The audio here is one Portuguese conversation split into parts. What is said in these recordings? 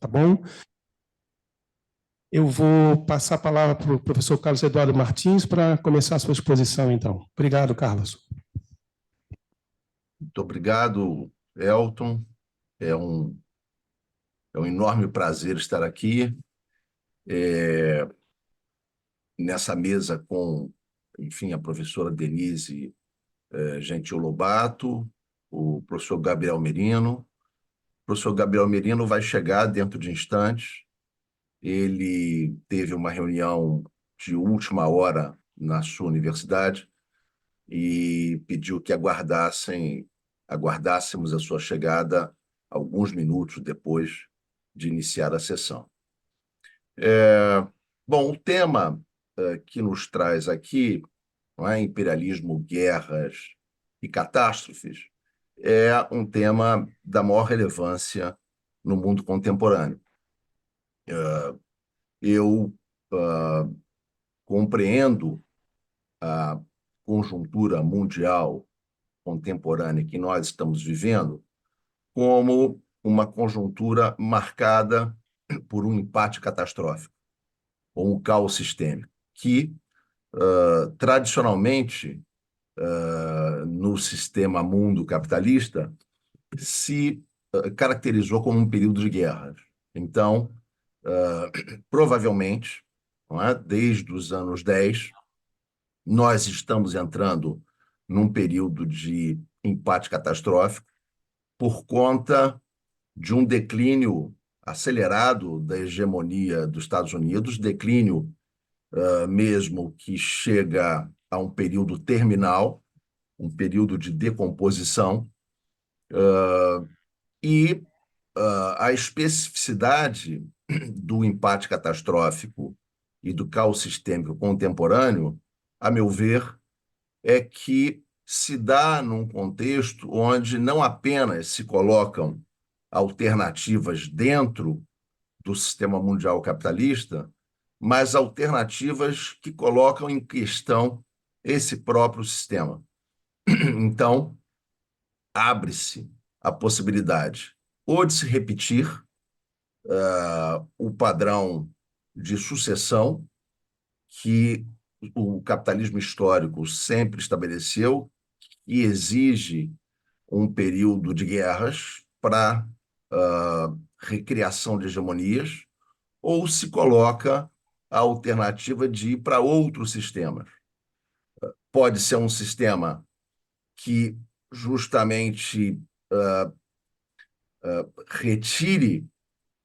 tá bom? Eu vou passar a palavra para o professor Carlos Eduardo Martins para começar a sua exposição, então. Obrigado, Carlos. Muito obrigado, Elton. É um, é um enorme prazer estar aqui nessa mesa com, enfim, a professora Denise Gentil Lobato, o professor Gabriel Merino. O professor Gabriel Merino vai chegar dentro de instantes. Ele teve uma reunião de última hora na sua universidade e pediu que aguardássemos a sua chegada alguns minutos depois de iniciar a sessão. Bom, o tema que nos traz aqui, não é, imperialismo, guerras e catástrofes, é um tema da maior relevância no mundo contemporâneo. Eu compreendo a conjuntura mundial contemporânea que nós estamos vivendo como uma conjuntura marcada por um empate catastrófico, ou um caos sistêmico, que, tradicionalmente, no sistema mundo capitalista, se caracterizou como um período de guerras. Então, provavelmente, não é, desde os anos 10, nós estamos entrando num período de empate catastrófico por conta de um declínio acelerado da hegemonia dos Estados Unidos, declínio mesmo que chega a um período terminal, um período de decomposição, e a especificidade do empate catastrófico e do caos sistêmico contemporâneo, a meu ver, é que se dá num contexto onde não apenas se colocam alternativas dentro do sistema mundial capitalista, mas alternativas que colocam em questão esse próprio sistema. Então, abre-se a possibilidade ou de se repetir o padrão de sucessão que o capitalismo histórico sempre estabeleceu e exige um período de guerras para recriação de hegemonias, ou se coloca a alternativa de ir para outros sistemas. Pode ser um sistema que justamente retire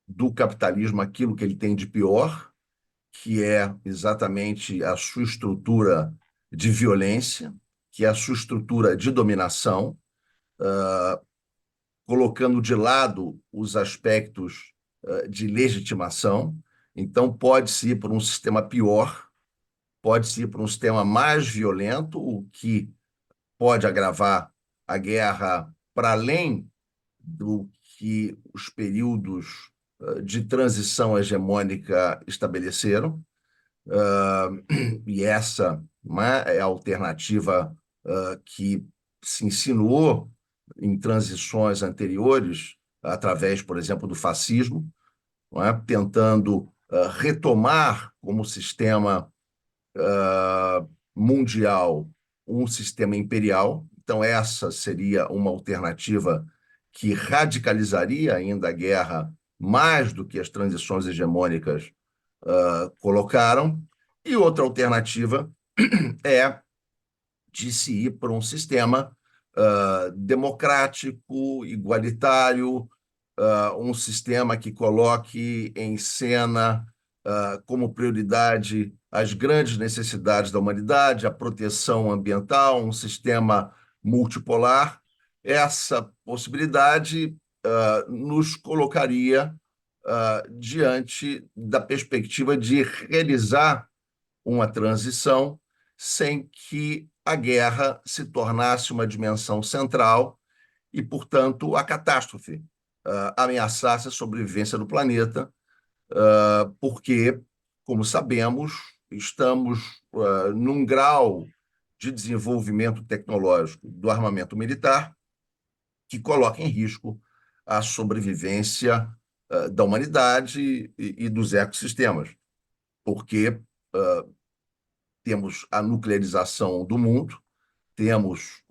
do capitalismo aquilo que ele tem de pior, que é exatamente a sua estrutura de violência, que é a sua estrutura de dominação, colocando de lado os aspectos de legitimação. Então, pode-se ir por um sistema pior, pode-se ir por um sistema mais violento, o que pode agravar a guerra para além do que os períodos de transição hegemônica estabeleceram. E essa, né, é a alternativa que se insinuou em transições anteriores, através, por exemplo, do fascismo, não é? Tentando retomar como sistema mundial um sistema imperial. Então, essa seria uma alternativa que radicalizaria ainda a guerra mais do que as transições hegemônicas colocaram. E outra alternativa é de se ir para um sistema democrático, igualitário, um sistema que coloque em cena como prioridade as grandes necessidades da humanidade, a proteção ambiental, um sistema multipolar. Essa possibilidade nos colocaria diante da perspectiva de realizar uma transição sem que a guerra se tornasse uma dimensão central e, portanto, a catástrofe ameaçasse a sobrevivência do planeta, porque, como sabemos, estamos num grau de desenvolvimento tecnológico do armamento militar que coloca em risco a sobrevivência da humanidade e dos ecossistemas, porque temos a nuclearização do mundo, temos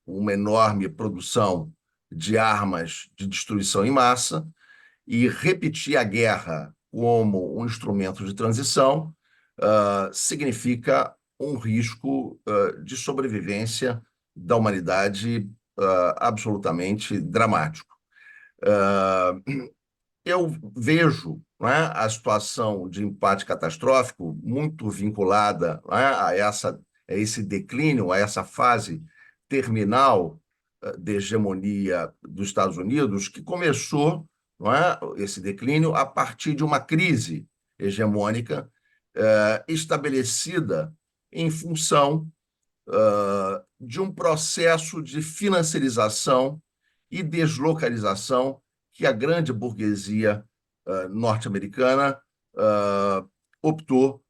uma enorme produção de armas de destruição em massa, e repetir a guerra como um instrumento de transição significa um risco de sobrevivência da humanidade absolutamente dramático. Eu vejo, né, a situação de empate catastrófico muito vinculada, né, a esse declínio, a essa fase terminal de hegemonia dos Estados Unidos, que começou, não é, esse declínio a partir de uma crise hegemônica estabelecida em função de um processo de financiarização e deslocalização que a grande burguesia norte-americana optou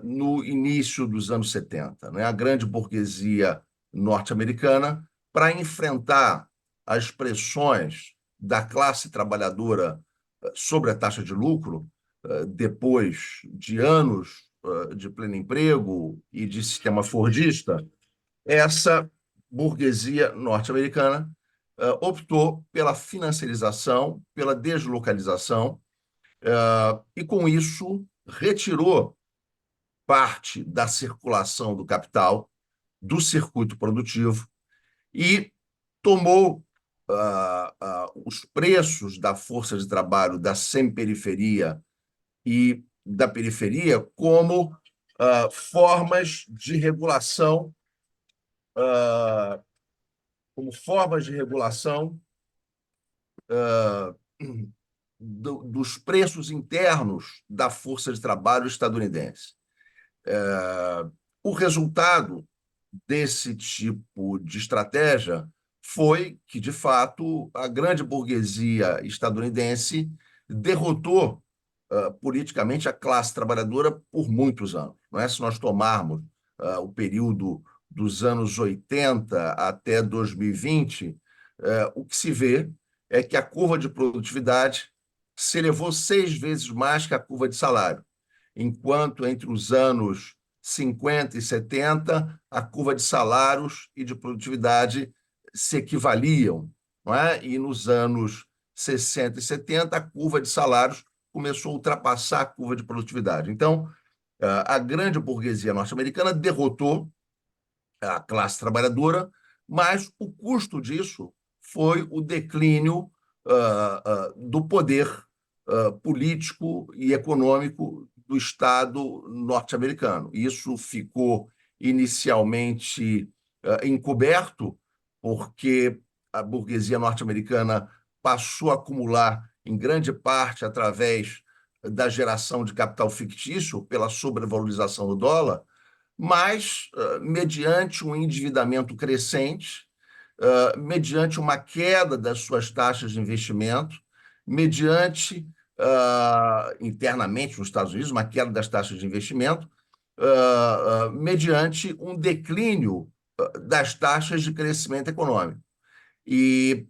no início dos anos 70, né? A grande burguesia norte-americana, para enfrentar as pressões da classe trabalhadora sobre a taxa de lucro, depois de anos de pleno emprego e de sistema fordista, essa burguesia norte-americana optou pela financiarização, pela deslocalização, e com isso retirou parte da circulação do capital do circuito produtivo e tomou os preços da força de trabalho da semiperiferia e da periferia como formas de regulação, dos preços internos da força de trabalho estadunidense. O resultado desse tipo de estratégia foi que, de fato, a grande burguesia estadunidense derrotou politicamente a classe trabalhadora por muitos anos. Não é? Se nós tomarmos o período dos anos 80 até 2020, o que se vê é que a curva de produtividade se elevou 6 vezes mais que a curva de salário, enquanto entre os anos 50 e 70, a curva de salários e de produtividade se equivaliam, não é? E nos anos 60 e 70, a curva de salários começou a ultrapassar a curva de produtividade. Então, a grande burguesia norte-americana derrotou a classe trabalhadora, mas o custo disso foi o declínio do poder político e econômico do Estado norte-americano. Isso ficou inicialmente encoberto, porque a burguesia norte-americana passou a acumular, em grande parte, através da geração de capital fictício, pela sobrevalorização do dólar, mas mediante um endividamento crescente, mediante uma queda das suas taxas de investimento, mediante, internamente nos Estados Unidos, uma queda das taxas de investimento, mediante um declínio das taxas de crescimento econômico. E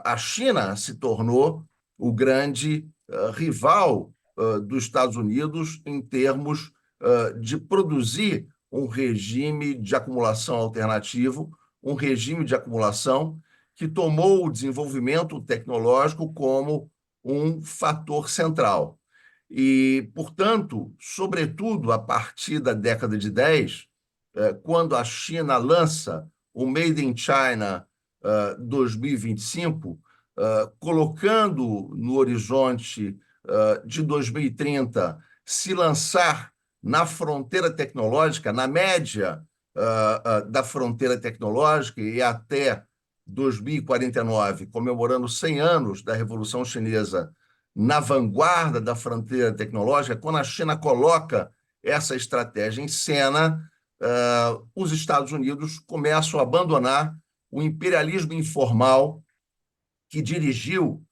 a China se tornou o grande rival dos Estados Unidos em termos de produzir um regime de acumulação alternativo, um regime de acumulação que tomou o desenvolvimento tecnológico como um fator central. E, portanto, sobretudo a partir da década de 10, quando a China lança o Made in China 2025, colocando no horizonte de 2030 se lançar na fronteira tecnológica, na média da fronteira tecnológica, e até 2049, comemorando 100 anos da Revolução Chinesa, na vanguarda da fronteira tecnológica, quando a China coloca essa estratégia em cena, os Estados Unidos começam a abandonar o imperialismo informal que dirigiu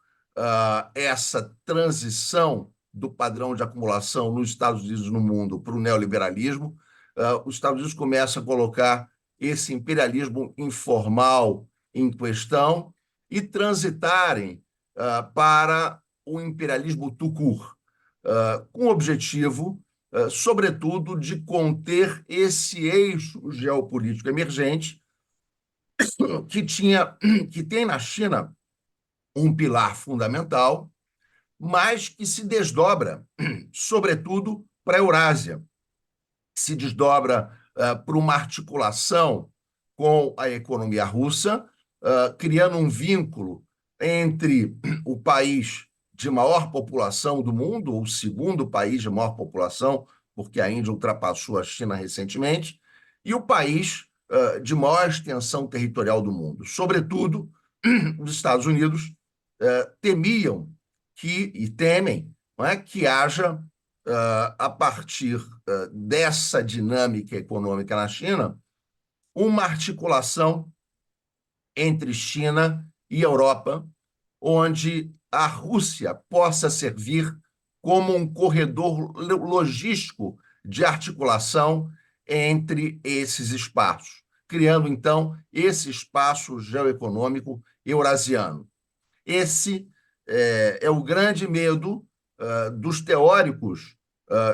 essa transição do padrão de acumulação nos Estados Unidos e no mundo para o neoliberalismo. Os Estados Unidos começam a colocar esse imperialismo informal em questão e transitarem para o imperialismo tout-court, com o objetivo, sobretudo, de conter esse eixo geopolítico emergente que tem na China um pilar fundamental, mas que se desdobra, sobretudo, para a Eurásia, se desdobra para uma articulação com a economia russa, criando um vínculo entre o país de maior população do mundo, o segundo país de maior população, porque a Índia ultrapassou a China recentemente, e o país de maior extensão territorial do mundo. Sobretudo, os Estados Unidos temiam e temem, não é, que haja, a partir dessa dinâmica econômica na China, uma articulação entre China e Europa, onde a Rússia possa servir como um corredor logístico de articulação entre esses espaços, criando, então, esse espaço geoeconômico eurasiano. Esse é o grande medo dos teóricos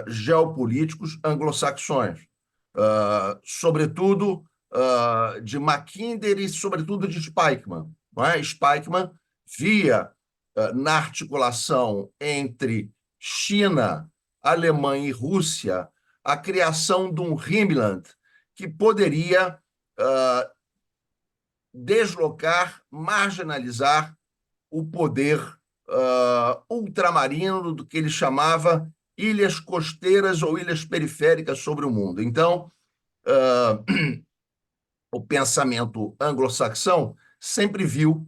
geopolíticos anglo-saxões, sobretudo de Mackinder e, sobretudo, de Spykman. Não é? Spykman via na articulação entre China, Alemanha e Rússia a criação de um Rhineland que poderia deslocar, marginalizar o poder ultramarino do que ele chamava ilhas costeiras ou ilhas periféricas sobre o mundo. Então, o pensamento anglo-saxão sempre viu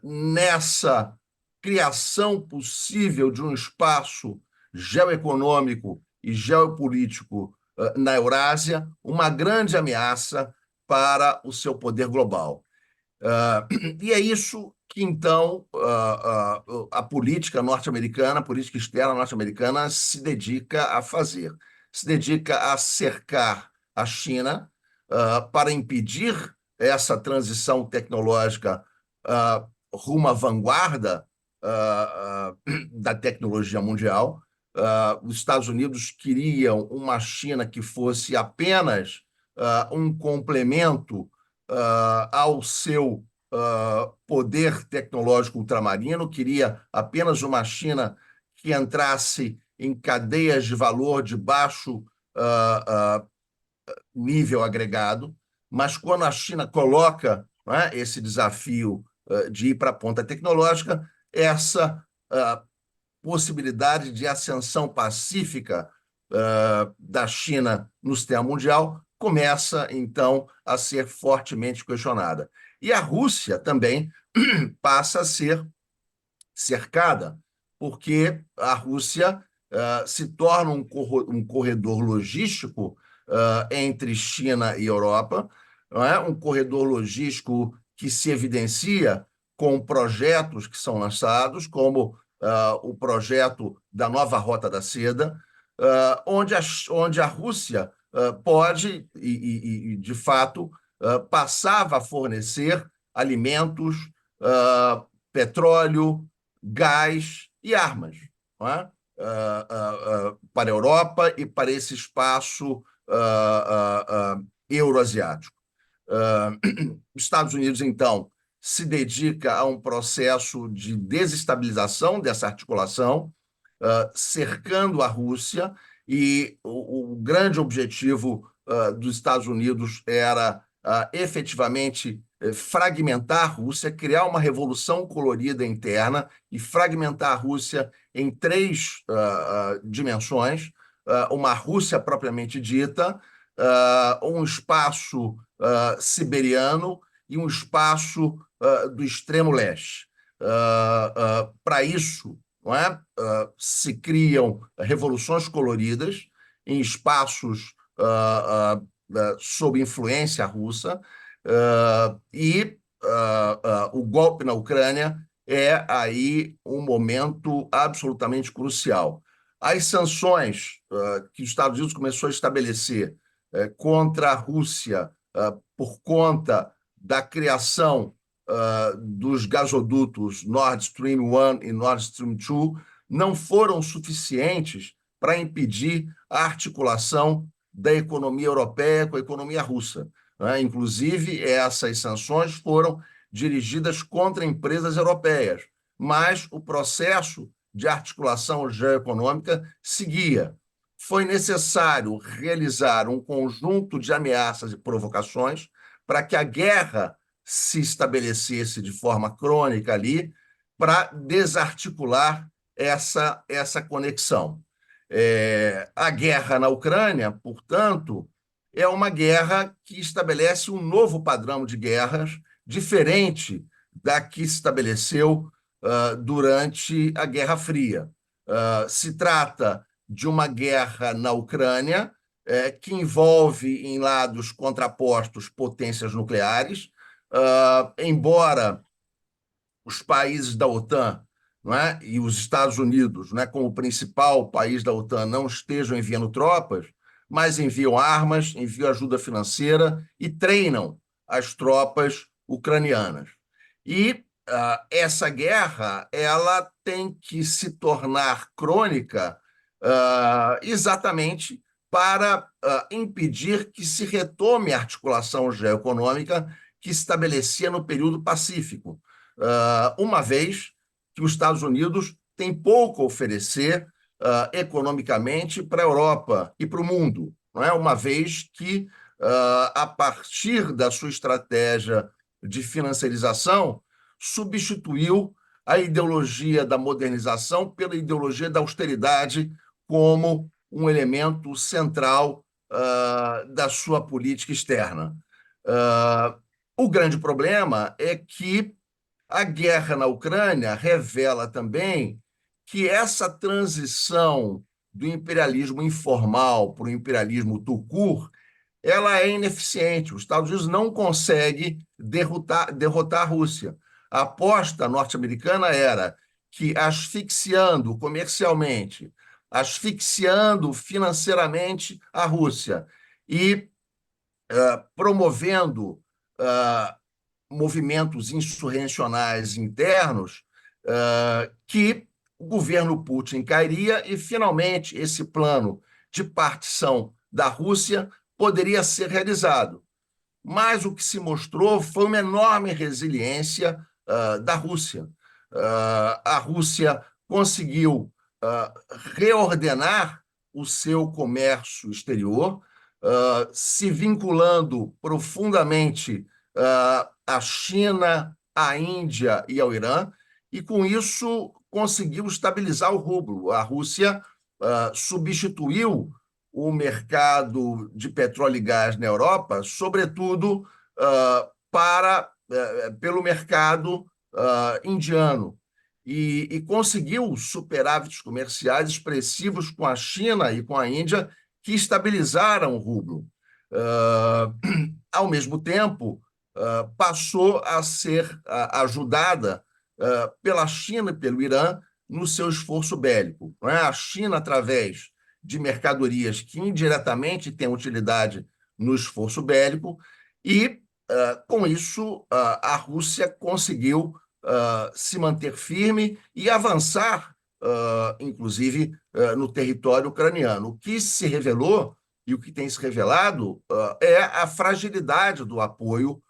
nessa criação possível de um espaço geoeconômico e geopolítico na Eurásia uma grande ameaça para o seu poder global. E é isso que, então, a política norte-americana, a política externa norte-americana se dedica a fazer. Se dedica a cercar a China para impedir essa transição tecnológica rumo à vanguarda da tecnologia mundial. Os Estados Unidos queriam uma China que fosse apenas um complemento ao seu poder tecnológico ultramarino, queria apenas uma China que entrasse em cadeias de valor de baixo nível agregado, mas quando a China coloca, né, esse desafio de ir para a ponta tecnológica, essa possibilidade de ascensão pacífica da China no sistema mundial começa, então, a ser fortemente questionada. E a Rússia também passa a ser cercada, porque a Rússia se torna um corredor logístico entre China e Europa, não é? Um corredor logístico que se evidencia com projetos que são lançados, como o projeto da nova Rota da Seda, onde a Rússia pode de fato, passava a fornecer alimentos, petróleo, gás e armas, não é? Para a Europa e para esse espaço euroasiático. Os Estados Unidos, então, se dedica a um processo de desestabilização dessa articulação, cercando a Rússia, e o grande objetivo dos Estados Unidos era efetivamente fragmentar a Rússia, criar uma revolução colorida interna e fragmentar a Rússia em três dimensões: uma Rússia propriamente dita, um espaço siberiano e um espaço do extremo leste. Para isso, não é? Se criam revoluções coloridas em espaços sob influência russa, e o golpe na Ucrânia é aí um momento absolutamente crucial. As sanções que os Estados Unidos começou a estabelecer contra a Rússia por conta da criação dos gasodutos Nord Stream 1 e Nord Stream 2 não foram suficientes para impedir a articulação da economia europeia com a economia russa, né? Inclusive, essas sanções foram dirigidas contra empresas europeias, mas o processo de articulação geoeconômica seguia. Foi necessário realizar um conjunto de ameaças e provocações para que a guerra se estabelecesse de forma crônica ali, para desarticular essa conexão. A guerra na Ucrânia, portanto, é uma guerra que estabelece um novo padrão de guerras, diferente da que se estabeleceu durante a Guerra Fria. Se trata de uma guerra na Ucrânia que envolve, em lados contrapostos, potências nucleares, embora os países da OTAN, não é, e os Estados Unidos, não é, como principal país da OTAN, não estejam enviando tropas, mas enviam armas, enviam ajuda financeira e treinam as tropas ucranianas. E essa guerra ela tem que se tornar crônica exatamente para impedir que se retome a articulação geoeconômica que se estabelecia no período pacífico, uma vez que os Estados Unidos têm pouco a oferecer economicamente para a Europa e para o mundo, não é? Uma vez que, a partir da sua estratégia de financiarização, substituiu a ideologia da modernização pela ideologia da austeridade como um elemento central da sua política externa. O grande problema é que a guerra na Ucrânia revela também que essa transição do imperialismo informal para o imperialismo tout-court, ela é ineficiente. Os Estados Unidos não conseguem derrotar a Rússia. A aposta norte-americana era que, asfixiando comercialmente, asfixiando financeiramente a Rússia e promovendo movimentos insurrecionais internos, que o governo Putin cairia e, finalmente, esse plano de partição da Rússia poderia ser realizado. Mas o que se mostrou foi uma enorme resiliência da Rússia. A Rússia conseguiu reordenar o seu comércio exterior, se vinculando profundamente à China, à Índia e ao Irã, e com isso conseguiu estabilizar o rublo. A Rússia substituiu o mercado de petróleo e gás na Europa, sobretudo pelo mercado indiano, e conseguiu superávites comerciais expressivos com a China e com a Índia, que estabilizaram o rublo. Ao mesmo tempo, passou a ser ajudada pela China e pelo Irã no seu esforço bélico. Não é? A China, através de mercadorias que indiretamente têm utilidade no esforço bélico, e, com isso, a Rússia conseguiu se manter firme e avançar, inclusive, no território ucraniano. O que se revelou e o que tem se revelado é a fragilidade do apoio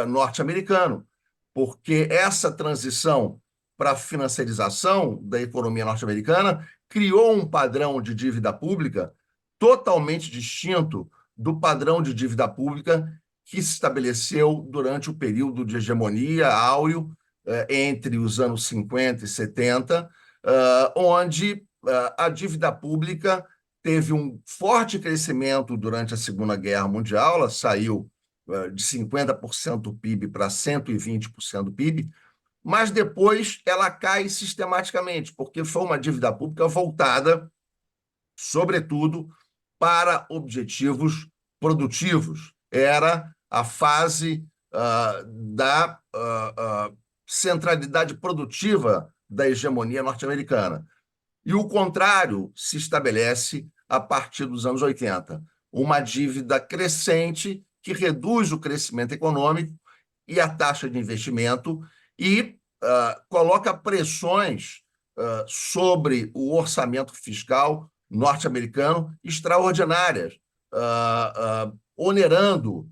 norte-americano, porque essa transição para a financiarização da economia norte-americana criou um padrão de dívida pública totalmente distinto do padrão de dívida pública que se estabeleceu durante o período de hegemonia áureo entre os anos 50 e 70, onde a dívida pública teve um forte crescimento durante a Segunda Guerra Mundial. Ela saiu de 50% do PIB para 120% do PIB, mas depois ela cai sistematicamente, porque foi uma dívida pública voltada, sobretudo, para objetivos produtivos. Era a fase da centralidade produtiva da hegemonia norte-americana. E o contrário se estabelece a partir dos anos 80. Uma dívida crescente que reduz o crescimento econômico e a taxa de investimento e coloca pressões sobre o orçamento fiscal norte-americano extraordinárias, onerando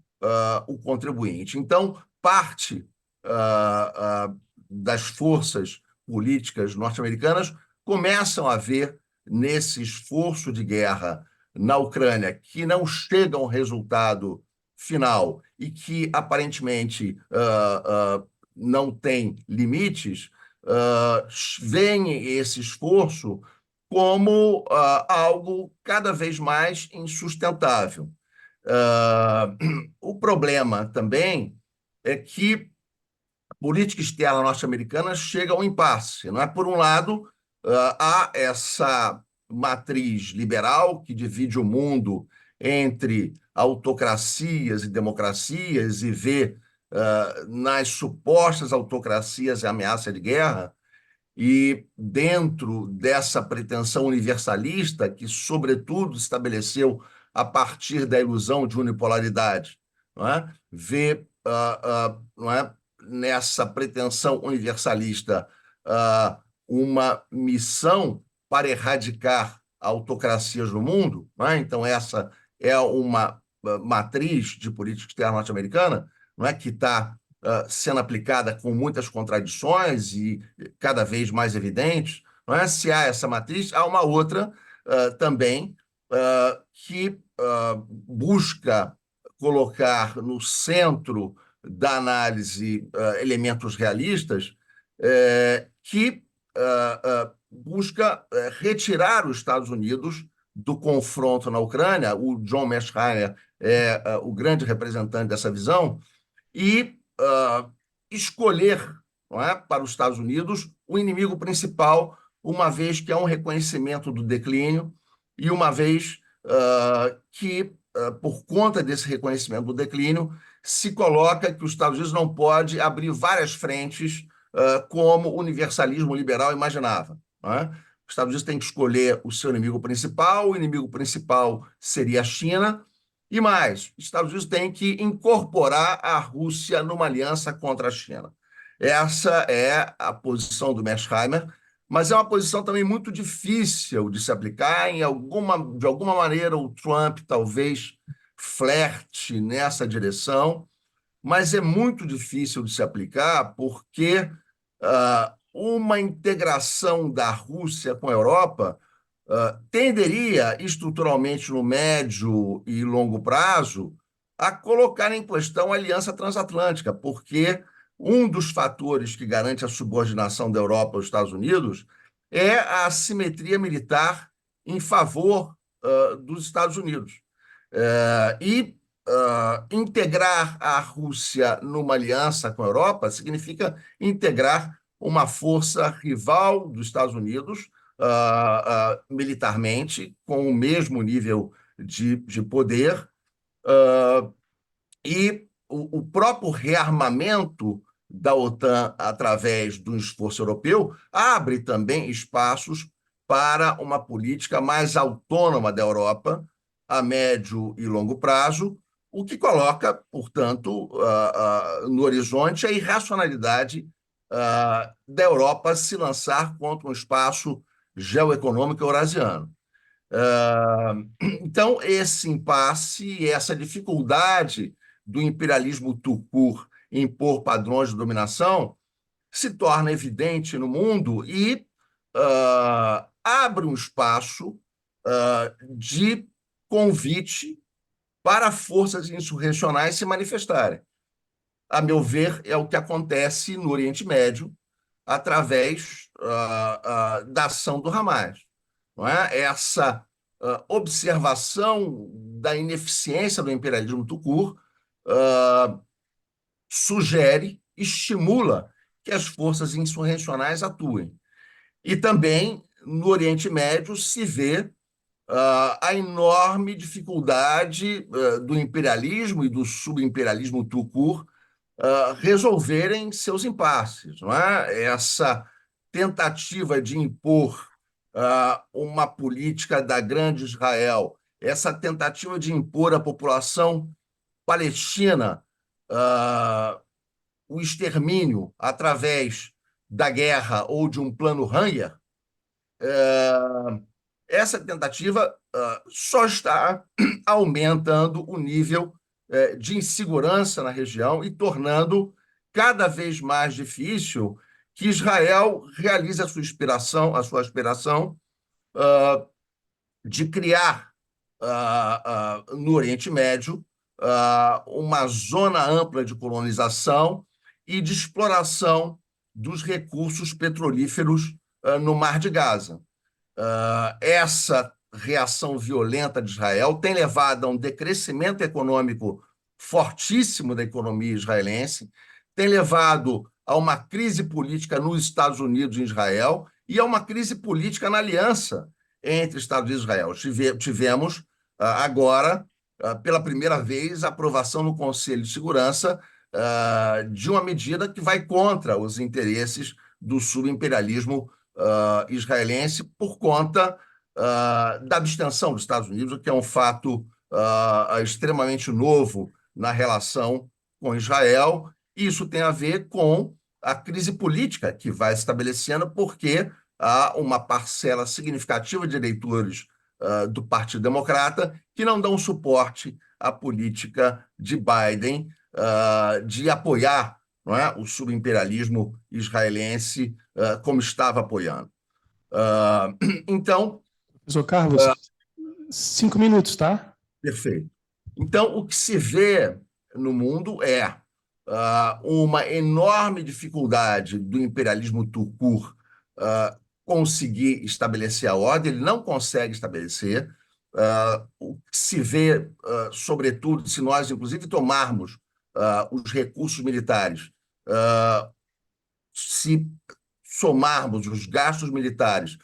o contribuinte. Então, parte das forças políticas norte-americanas começam a ver nesse esforço de guerra na Ucrânia, que não chega a um resultado final e que aparentemente não tem limites, veem esse esforço como algo cada vez mais insustentável. O problema também é que a política externa norte-americana chega a um impasse. Não é? Por um lado, há essa matriz liberal que divide o mundo entre autocracias e democracias e vê nas supostas autocracias a ameaça de guerra, e dentro dessa pretensão universalista, que, sobretudo, estabeleceu a partir da ilusão de unipolaridade, não é? Vê não é? Nessa pretensão universalista uma missão para erradicar autocracias no mundo. Não é? Então, essa é uma matriz de política externa norte-americana, não é? Que está sendo aplicada com muitas contradições e cada vez mais evidentes. Não é? Se há essa matriz, há uma outra também que busca colocar no centro da análise elementos realistas que busca retirar os Estados Unidos do confronto na Ucrânia. O John Mearsheimer é o grande representante dessa visão, e escolher, não é, para os Estados Unidos o inimigo principal, uma vez que há um reconhecimento do declínio e uma vez que, por conta desse reconhecimento do declínio, se coloca que os Estados Unidos não pode abrir várias frentes como o universalismo liberal imaginava. Não é? Os Estados Unidos têm que escolher o seu inimigo principal, o inimigo principal seria a China, e mais, os Estados Unidos têm que incorporar a Rússia numa aliança contra a China. Essa é a posição do Mearsheimer, mas é uma posição também muito difícil de se aplicar. De alguma maneira, o Trump talvez flerte nessa direção, mas é muito difícil de se aplicar porque uma integração da Rússia com a Europa tenderia, estruturalmente, no médio e longo prazo, a colocar em questão a aliança transatlântica, porque um dos fatores que garante a subordinação da Europa aos Estados Unidos é a assimetria militar em favor dos Estados Unidos. Integrar a Rússia numa aliança com a Europa significa integrar uma força rival dos Estados Unidos, militarmente, com o mesmo nível de poder, e o próprio rearmamento da OTAN através do esforço europeu abre também espaços para uma política mais autônoma da Europa a médio e longo prazo, o que coloca, portanto, no horizonte a irracionalidade da Europa se lançar contra um espaço geoeconômico eurasiano. Então, esse impasse e essa dificuldade do imperialismo turco em impor padrões de dominação se torna evidente no mundo e abre um espaço de convite para forças insurrecionais se manifestarem. A meu ver, é o que acontece no Oriente Médio através da ação do Hamas. Não é? Essa observação da ineficiência do imperialismo turco sugere, estimula que as forças insurrecionais atuem. E também, no Oriente Médio, se vê a enorme dificuldade do imperialismo e do subimperialismo turco resolverem seus impasses. Não é? Essa tentativa de impor uma política da grande Israel, essa tentativa de impor à população palestina o extermínio através da guerra ou de um plano Hanya, essa tentativa só está aumentando o nível de insegurança na região e tornando cada vez mais difícil que Israel realize a sua aspiração de criar no Oriente Médio uma zona ampla de colonização e de exploração dos recursos petrolíferos no Mar de Gaza. Essa reação violenta de Israel tem levado a um decrescimento econômico fortíssimo da economia israelense, tem levado a uma crise política nos Estados Unidos e Israel e a uma crise política na aliança entre Estados Unidos e Israel. Tivemos agora, pela primeira vez, a aprovação no Conselho de Segurança de uma medida que vai contra os interesses do subimperialismo israelense por conta da abstenção dos Estados Unidos, o que é um fato extremamente novo na relação com Israel. Isso tem a ver com a crise política que vai se estabelecendo, porque há uma parcela significativa de eleitores do Partido Democrata que não dão suporte à política de Biden de apoiar, não é, o subimperialismo israelense como estava apoiando. Então, Professor Carlos, 5 minutos, tá? perfeito. Então, o que se vê no mundo é uma enorme dificuldade do imperialismo turco conseguir estabelecer a ordem, ele não consegue estabelecer. O que se vê, sobretudo, se nós, inclusive, tomarmos os recursos militares, se somarmos os gastos militares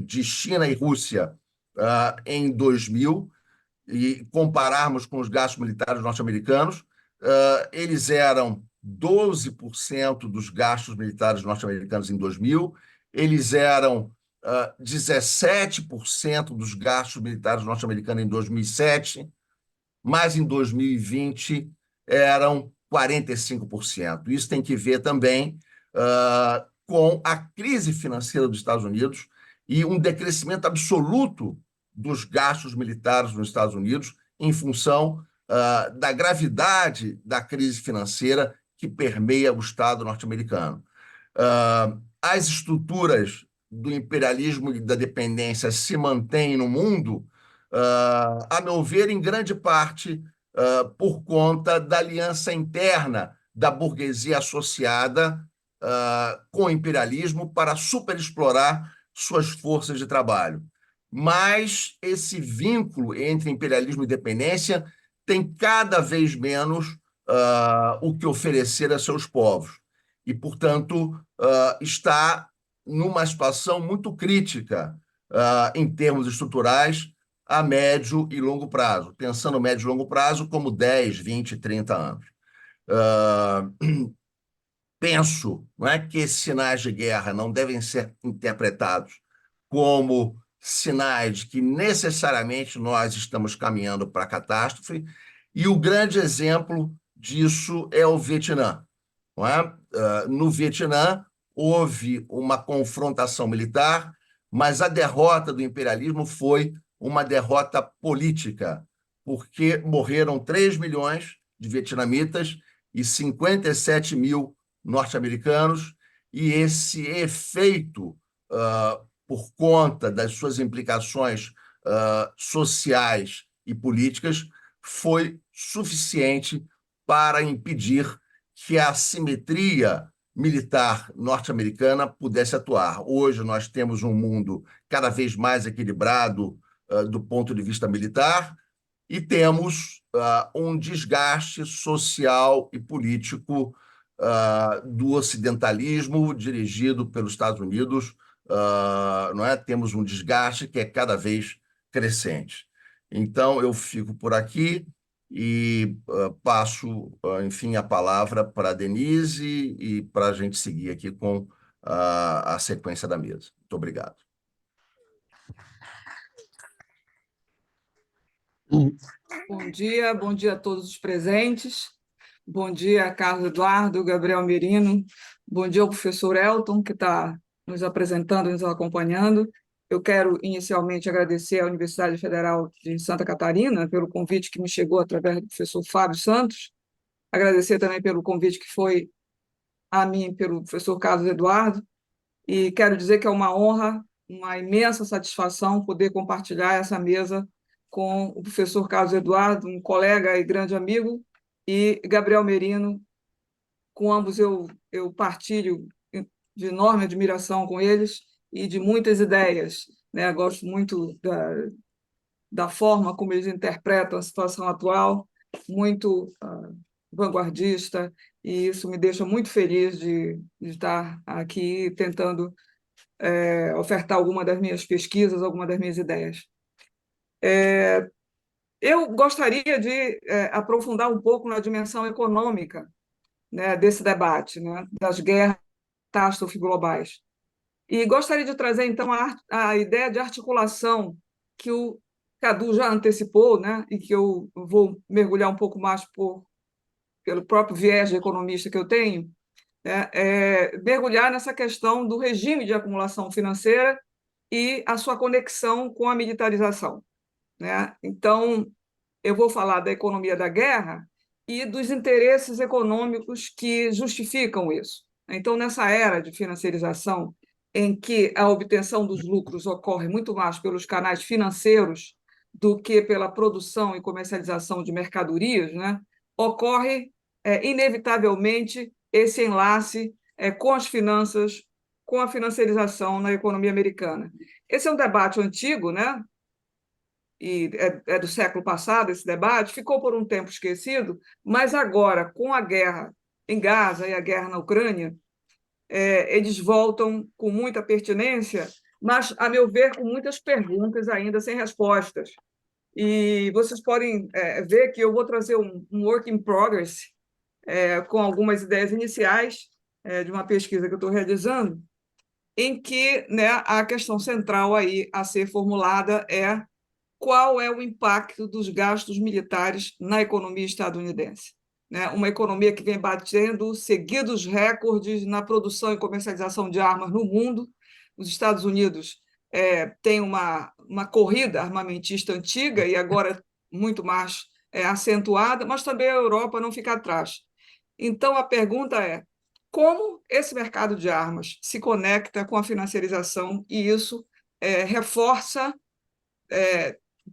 de China e Rússia em 2000 e compararmos com os gastos militares norte-americanos, eles eram 12% dos gastos militares norte-americanos em 2000, eles eram 17% dos gastos militares norte-americanos em 2007, mas em 2020 eram 45%. Isso tem que ver também com a crise financeira dos Estados Unidos e um decrescimento absoluto dos gastos militares nos Estados Unidos em função da gravidade da crise financeira que permeia o Estado norte-americano. As estruturas do imperialismo e da dependência se mantêm no mundo, a meu ver, em grande parte por conta da aliança interna da burguesia associada com o imperialismo para superexplorar suas forças de trabalho. Mas esse vínculo entre imperialismo e dependência tem cada vez menos o que oferecer a seus povos. E, portanto, está numa situação muito crítica em termos estruturais a médio e longo prazo, pensando médio e longo prazo como 10, 20, 30 anos. Penso, não é, que esses sinais de guerra não devem ser interpretados como sinais de que necessariamente nós estamos caminhando para a catástrofe, e o grande exemplo disso é o Vietnã. Não é? No Vietnã, houve uma confrontação militar, mas a derrota do imperialismo foi uma derrota política, porque morreram 3 milhões de vietnamitas e 57 mil norte-americanos, e esse efeito, por conta das suas implicações sociais e políticas, foi suficiente para impedir que a assimetria militar norte-americana pudesse atuar. Hoje nós temos um mundo cada vez mais equilibrado do ponto de vista militar e temos um desgaste social e político do ocidentalismo dirigido pelos Estados Unidos, não é? Temos um desgaste que é cada vez crescente. Então, eu fico por aqui e passo, enfim, a palavra para a Denise e para a gente seguir aqui com a sequência da mesa. Muito obrigado. Bom dia a todos os presentes. Bom dia, Carlos Eduardo, Gabriel Merino. Bom dia ao professor Elton, que está nos apresentando, nos acompanhando. Eu quero inicialmente agradecer à Universidade Federal de Santa Catarina pelo convite que me chegou através do professor Fábio Santos. Agradecer também pelo convite que foi a mim pelo professor Carlos Eduardo. E quero dizer que é uma honra, uma imensa satisfação poder compartilhar essa mesa com o professor Carlos Eduardo, um colega e grande amigo, e Gabriel Merino. Com ambos eu partilho de enorme admiração com eles e de muitas ideias, né? Gosto muito da forma como eles interpretam a situação atual, muito vanguardista, e isso me deixa muito feliz de estar aqui tentando ofertar alguma das minhas pesquisas, alguma das minhas ideias. Eu gostaria de aprofundar um pouco na dimensão econômica, né, desse debate, né, das guerras, catástrofes globais. E gostaria de trazer, então, a ideia de articulação que o Cadu já antecipou, né, e que eu vou mergulhar um pouco mais pelo próprio viés de economista que eu tenho, né, mergulhar nessa questão do regime de acumulação financeira e a sua conexão com a militarização, né? Então, eu vou falar da economia da guerra e dos interesses econômicos que justificam isso. Então, nessa era de financiarização, em que a obtenção dos lucros ocorre muito mais pelos canais financeiros do que pela produção e comercialização de mercadorias, né, ocorre inevitavelmente esse enlace com as finanças, com a financiarização na economia americana. Esse é um debate antigo, né? E é do século passado esse debate, ficou por um tempo esquecido, mas agora, com a guerra em Gaza e a guerra na Ucrânia, eles voltam com muita pertinência, mas, a meu ver, com muitas perguntas ainda sem respostas. E vocês podem ver que eu vou trazer um work in progress, com algumas ideias iniciais de uma pesquisa que eu estou realizando, em que, né, a questão central aí a ser formulada é qual é o impacto dos gastos militares na economia estadunidense, né? Uma economia que vem batendo seguidos recordes na produção e comercialização de armas no mundo. Os Estados Unidos têm uma corrida armamentista antiga e agora muito mais acentuada, mas também a Europa não fica atrás. Então, a pergunta é: como esse mercado de armas se conecta com a financiarização e isso reforça,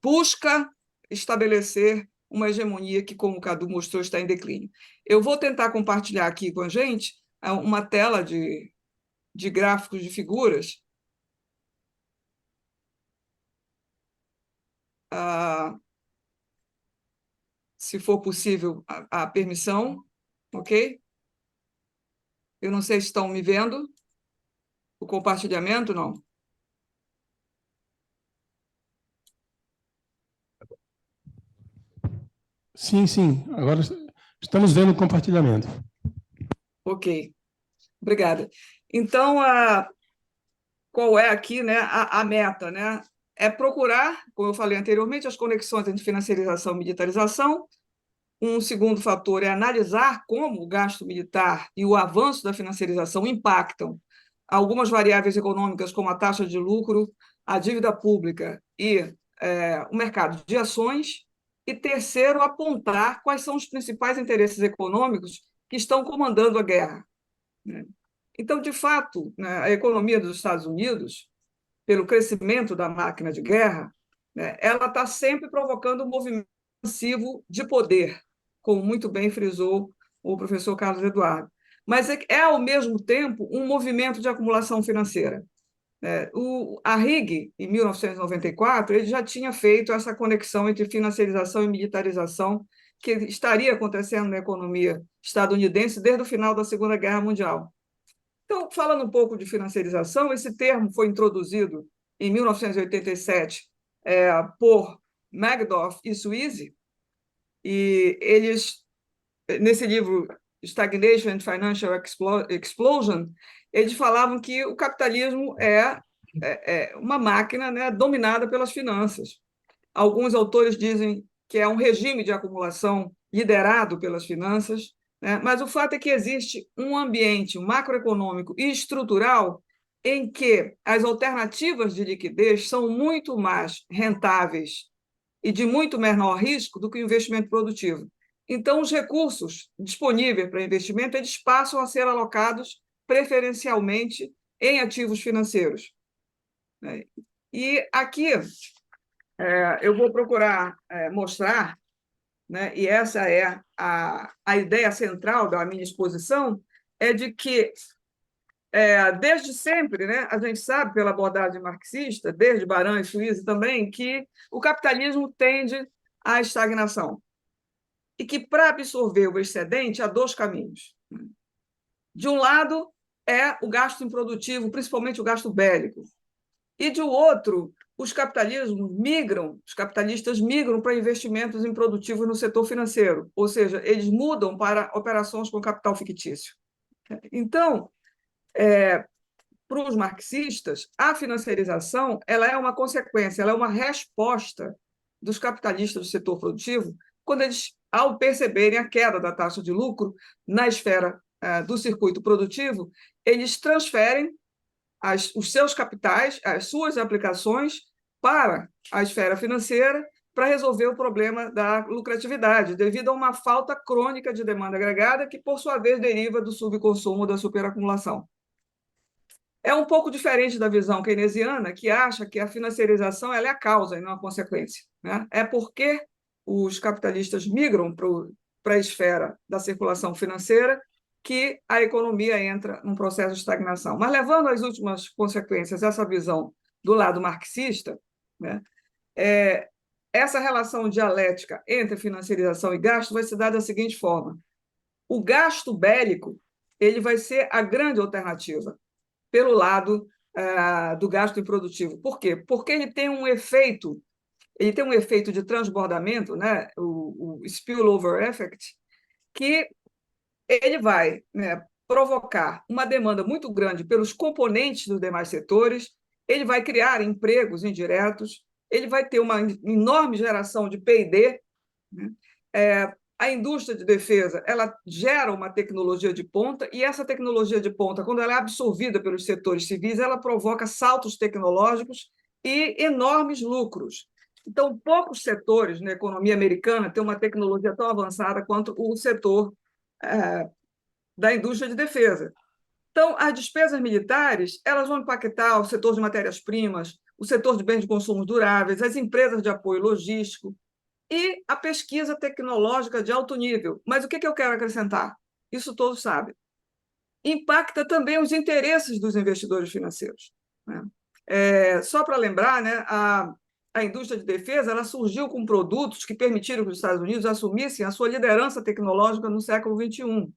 busca estabelecer uma hegemonia que, como o Cadu mostrou, está em declínio. Eu vou tentar compartilhar aqui com a gente uma tela de gráficos de figuras. Se for possível, a permissão, ok? Eu não sei se estão me vendo. O compartilhamento, não. Sim, sim. Agora estamos vendo o compartilhamento. Ok, obrigada. Então, qual é aqui, né, a meta, né? É procurar, como eu falei anteriormente, as conexões entre financiarização e militarização. Um segundo fator é analisar como o gasto militar e o avanço da financiarização impactam algumas variáveis econômicas, como a taxa de lucro, a dívida pública e o mercado de ações. E terceiro, apontar quais são os principais interesses econômicos que estão comandando a guerra, né? Então, de fato, né, a economia dos Estados Unidos, pelo crescimento da máquina de guerra, né, ela está sempre provocando um movimento massivo de poder, como muito bem frisou o professor Carlos Eduardo. Mas ao mesmo tempo, um movimento de acumulação financeira. A RIG, em 1994, ele já tinha feito essa conexão entre financiarização e militarização que estaria acontecendo na economia estadunidense desde o final da Segunda Guerra Mundial. Então, falando um pouco de financiarização, esse termo foi introduzido em 1987 por Magdoff e Sweezy, e eles, nesse livro Stagnation and Financial Explosion, eles falavam que o capitalismo é uma máquina, né, dominada pelas finanças. Alguns autores dizem que é um regime de acumulação liderado pelas finanças, né? Mas o fato é que existe um ambiente macroeconômico e estrutural em que as alternativas de liquidez são muito mais rentáveis e de muito menor risco do que o investimento produtivo. Então, os recursos disponíveis para investimento eles passam a ser alocados preferencialmente em ativos financeiros. E aqui eu vou procurar mostrar, né, e essa é a ideia central da minha exposição, é de que, desde sempre, né, a gente sabe, pela abordagem marxista, desde Baran e Suíze também, que o capitalismo tende à estagnação. E que, para absorver o excedente, há dois caminhos. De um lado, é o gasto improdutivo, principalmente o gasto bélico. E, de outro, os capitalistas migram para investimentos improdutivos no setor financeiro, ou seja, eles mudam para operações com capital fictício. Então, para os marxistas, a financiarização ela é uma consequência, ela é uma resposta dos capitalistas do setor produtivo, quando eles, ao perceberem a queda da taxa de lucro na esfera do circuito produtivo, eles transferem os seus capitais, as suas aplicações para a esfera financeira para resolver o problema da lucratividade, devido a uma falta crônica de demanda agregada que, por sua vez, deriva do subconsumo, da superacumulação. É um pouco diferente da visão keynesiana, que acha que a financiarização ela é a causa e não a consequência, né? É porque os capitalistas migram para a esfera da circulação financeira que a economia entra num processo de estagnação. Mas, levando às últimas consequências essa visão do lado marxista, né, essa relação dialética entre financiarização e gasto vai se dar da seguinte forma: o gasto bélico ele vai ser a grande alternativa pelo lado do gasto improdutivo. Por quê? Porque ele tem um efeito de transbordamento, né, o spillover effect, que ele vai, né, provocar uma demanda muito grande pelos componentes dos demais setores, ele vai criar empregos indiretos, ele vai ter uma enorme geração de P&D, né? A indústria de defesa ela gera uma tecnologia de ponta, e essa tecnologia de ponta, quando ela é absorvida pelos setores civis, ela provoca saltos tecnológicos e enormes lucros. Então, poucos setores na economia americana têm uma tecnologia tão avançada quanto o setor da indústria de defesa. Então, as despesas militares elas vão impactar o setor de matérias-primas, o setor de bens de consumo duráveis, as empresas de apoio logístico e a pesquisa tecnológica de alto nível. Mas o que eu quero acrescentar? Isso todos sabem. Impacta também os interesses dos investidores financeiros, né? Só para lembrar, né, a indústria de defesa ela surgiu com produtos que permitiram que os Estados Unidos assumissem a sua liderança tecnológica no século XXI,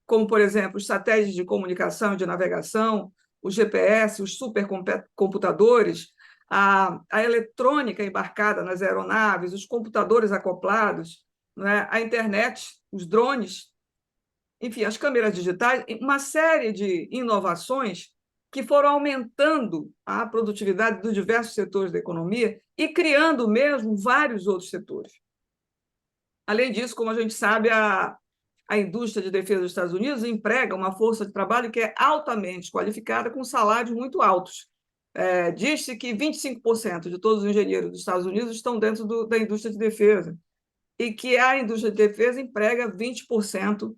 como, por exemplo, os satélites de comunicação e de navegação, os GPS, os supercomputadores, a eletrônica embarcada nas aeronaves, os computadores acoplados, né, a internet, os drones, enfim, as câmeras digitais, uma série de inovações que foram aumentando a produtividade dos diversos setores da economia e criando mesmo vários outros setores. Além disso, como a gente sabe, a indústria de defesa dos Estados Unidos emprega uma força de trabalho que é altamente qualificada, com salários muito altos. Diz-se que 25% de todos os engenheiros dos Estados Unidos estão dentro da indústria de defesa, e que a indústria de defesa emprega 20%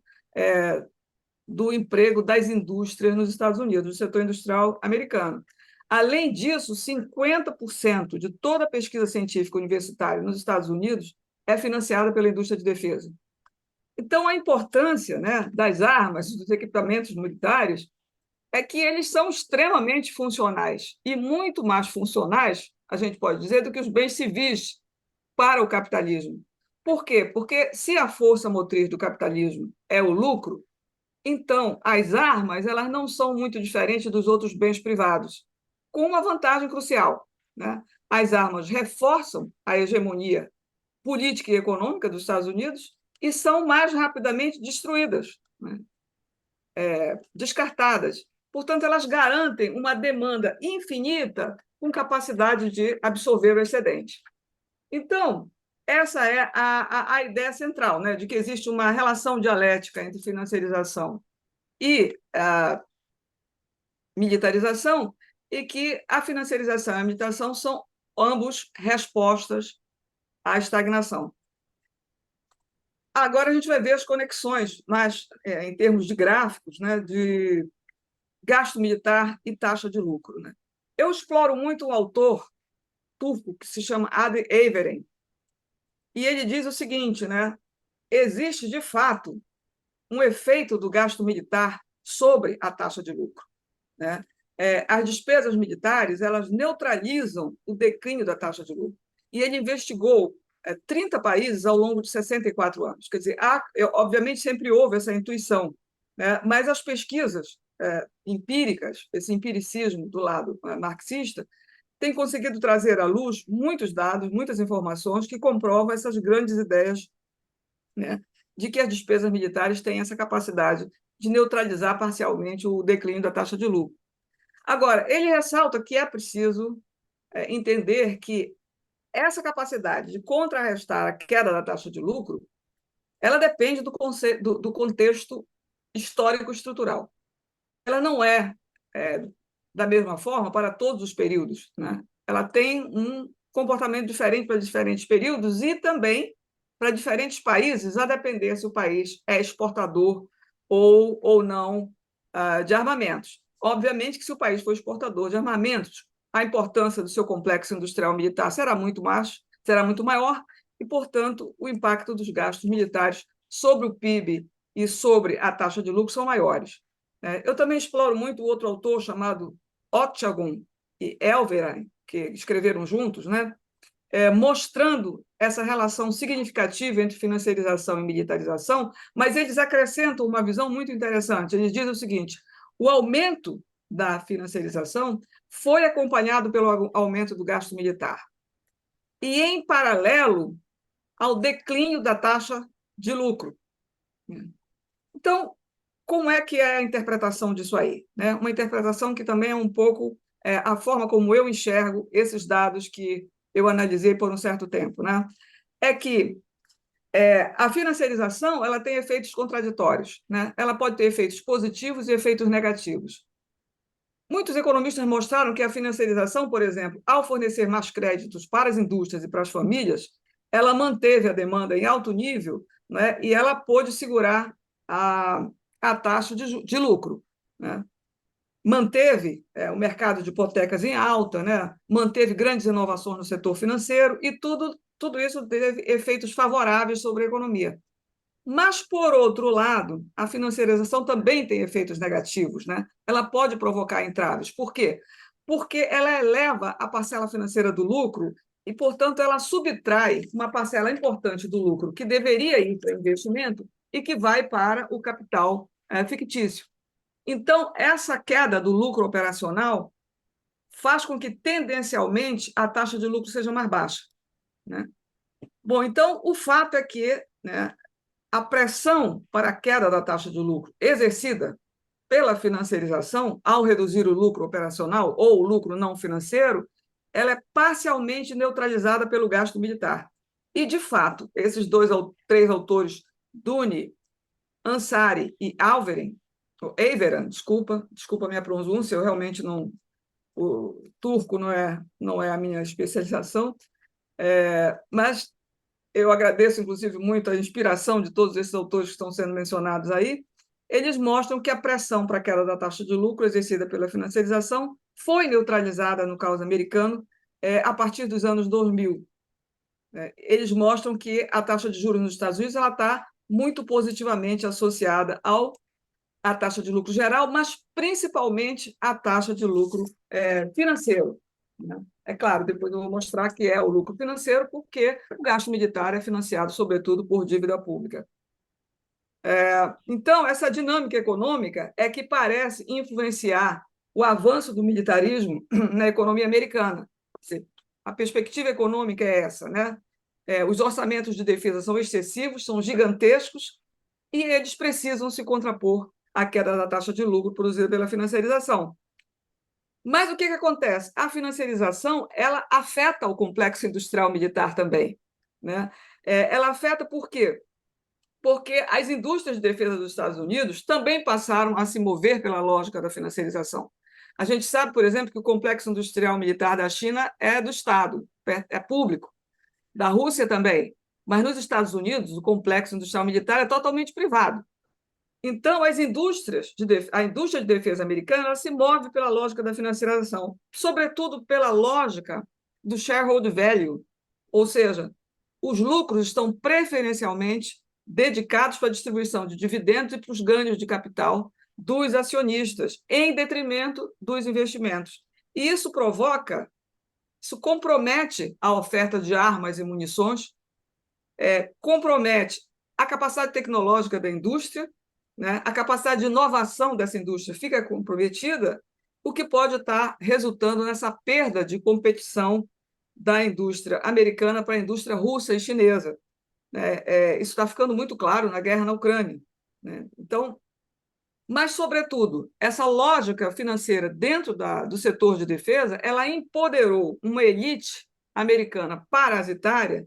do emprego das indústrias nos Estados Unidos, do setor industrial americano. Além disso, 50% de toda a pesquisa científica universitária nos Estados Unidos é financiada pela indústria de defesa. Então, a importância, né, das armas, dos equipamentos militares, é que eles são extremamente funcionais, e muito mais funcionais, a gente pode dizer, do que os bens civis para o capitalismo. Por quê? Porque se a força motriz do capitalismo é o lucro, então as armas elas não são muito diferentes dos outros bens privados, com uma vantagem crucial, né? As armas reforçam a hegemonia política e econômica dos Estados Unidos e são mais rapidamente destruídas, né? Descartadas. Portanto, elas garantem uma demanda infinita com capacidade de absorver o excedente. Então, essa é a ideia central, né, de que existe uma relação dialética entre financiarização e militarização, e que a financiarização e a militarização são ambos respostas à estagnação. Agora a gente vai ver as conexões, mas em termos de gráficos, né, de gasto militar e taxa de lucro, né? Eu exploro muito um autor turco que se chama Adi Everen, e ele diz o seguinte, né, existe, de fato, um efeito do gasto militar sobre a taxa de lucro, né? As despesas militares, elas neutralizam o declínio da taxa de lucro. E ele investigou 30 países ao longo de 64 anos. Quer dizer, obviamente sempre houve essa intuição, né? Mas as pesquisas empíricas, esse empiricismo do lado marxista, tem conseguido trazer à luz muitos dados, muitas informações que comprovam essas grandes ideias, né, de que as despesas militares têm essa capacidade de neutralizar parcialmente o declínio da taxa de lucro. Agora, ele ressalta que é preciso entender que essa capacidade de contrarrestar a queda da taxa de lucro, ela depende do contexto histórico-estrutural. Ela não é da mesma forma para todos os períodos, né? Ela tem um comportamento diferente para diferentes períodos e também para diferentes países, a depender se o país é exportador ou não de armamentos. Obviamente que se o país for exportador de armamentos, a importância do seu complexo industrial militar será muito maior e, portanto, o impacto dos gastos militares sobre o PIB e sobre a taxa de lucro são maiores. Eu também exploro muito outro autor chamado Ochagun e Elverain, que escreveram juntos, né? Mostrando essa relação significativa entre financiarização e militarização, mas eles acrescentam uma visão muito interessante. Eles dizem o seguinte: o aumento da financiarização foi acompanhado pelo aumento do gasto militar e, em paralelo, ao declínio da taxa de lucro. Então, como é que é a interpretação disso aí, né? Uma interpretação que também é um pouco a forma como eu enxergo esses dados que eu analisei por um certo tempo, né? É que a financiarização ela tem efeitos contraditórios, né? Ela pode ter efeitos positivos e efeitos negativos. Muitos economistas mostraram que a financiarização, por exemplo, ao fornecer mais créditos para as indústrias e para as famílias, ela manteve a demanda em alto nível, né? E ela pôde segurar a taxa de lucro, né? Manteve o mercado de hipotecas em alta, né? Manteve grandes inovações no setor financeiro e tudo isso teve efeitos favoráveis sobre a economia. Mas, por outro lado, a financiarização também tem efeitos negativos, né? Ela pode provocar entraves. Por quê? Porque ela eleva a parcela financeira do lucro e, portanto, ela subtrai uma parcela importante do lucro que deveria ir para investimento e que vai para o capital fictício. Então, essa queda do lucro operacional faz com que, tendencialmente, a taxa de lucro seja mais baixa, né? Bom, então, o fato é que, né, a pressão para a queda da taxa de lucro exercida pela financiarização, ao reduzir o lucro operacional ou o lucro não financeiro, ela é parcialmente neutralizada pelo gasto militar. E, de fato, esses três autores, Duni, Ansari e Everen, desculpa a minha pronúncia, eu realmente não... O turco não é a minha especialização, mas eu agradeço, inclusive, muito a inspiração de todos esses autores que estão sendo mencionados aí. Eles mostram que a pressão para a queda da taxa de lucro exercida pela financiarização foi neutralizada no caso americano a partir dos anos 2000. Eles mostram que a taxa de juros nos Estados Unidos está muito positivamente associada à taxa de lucro geral, mas principalmente à taxa de lucro financeiro, né? É claro, depois eu vou mostrar que é o lucro financeiro, porque o gasto militar é financiado, sobretudo, por dívida pública. Então, essa dinâmica econômica é que parece influenciar o avanço do militarismo na economia americana. A perspectiva econômica é essa, né? Os orçamentos de defesa são excessivos, são gigantescos, e eles precisam se contrapor à queda da taxa de lucro produzida pela financiarização. Mas o que acontece? A financiarização ela afeta o complexo industrial militar também. né? Ela afeta por quê? Porque as indústrias de defesa dos Estados Unidos também passaram a se mover pela lógica da financiarização. A gente sabe, por exemplo, que o complexo industrial militar da China é do Estado, é público, da Rússia também, mas nos Estados Unidos o complexo industrial militar é totalmente privado. Então, a indústria de defesa americana ela se move pela lógica da financiarização, sobretudo pela lógica do shareholder value, ou seja, os lucros estão preferencialmente dedicados para a distribuição de dividendos e para os ganhos de capital dos acionistas, em detrimento dos investimentos. E isso compromete a oferta de armas e munições, compromete a capacidade tecnológica da indústria, né? A capacidade de inovação dessa indústria fica comprometida, o que pode estar resultando nessa perda de competição da indústria americana para a indústria russa e chinesa. Isso está ficando muito claro na guerra na Ucrânia, né? Então, mas, sobretudo, essa lógica financeira dentro do setor de defesa, ela empoderou uma elite americana parasitária,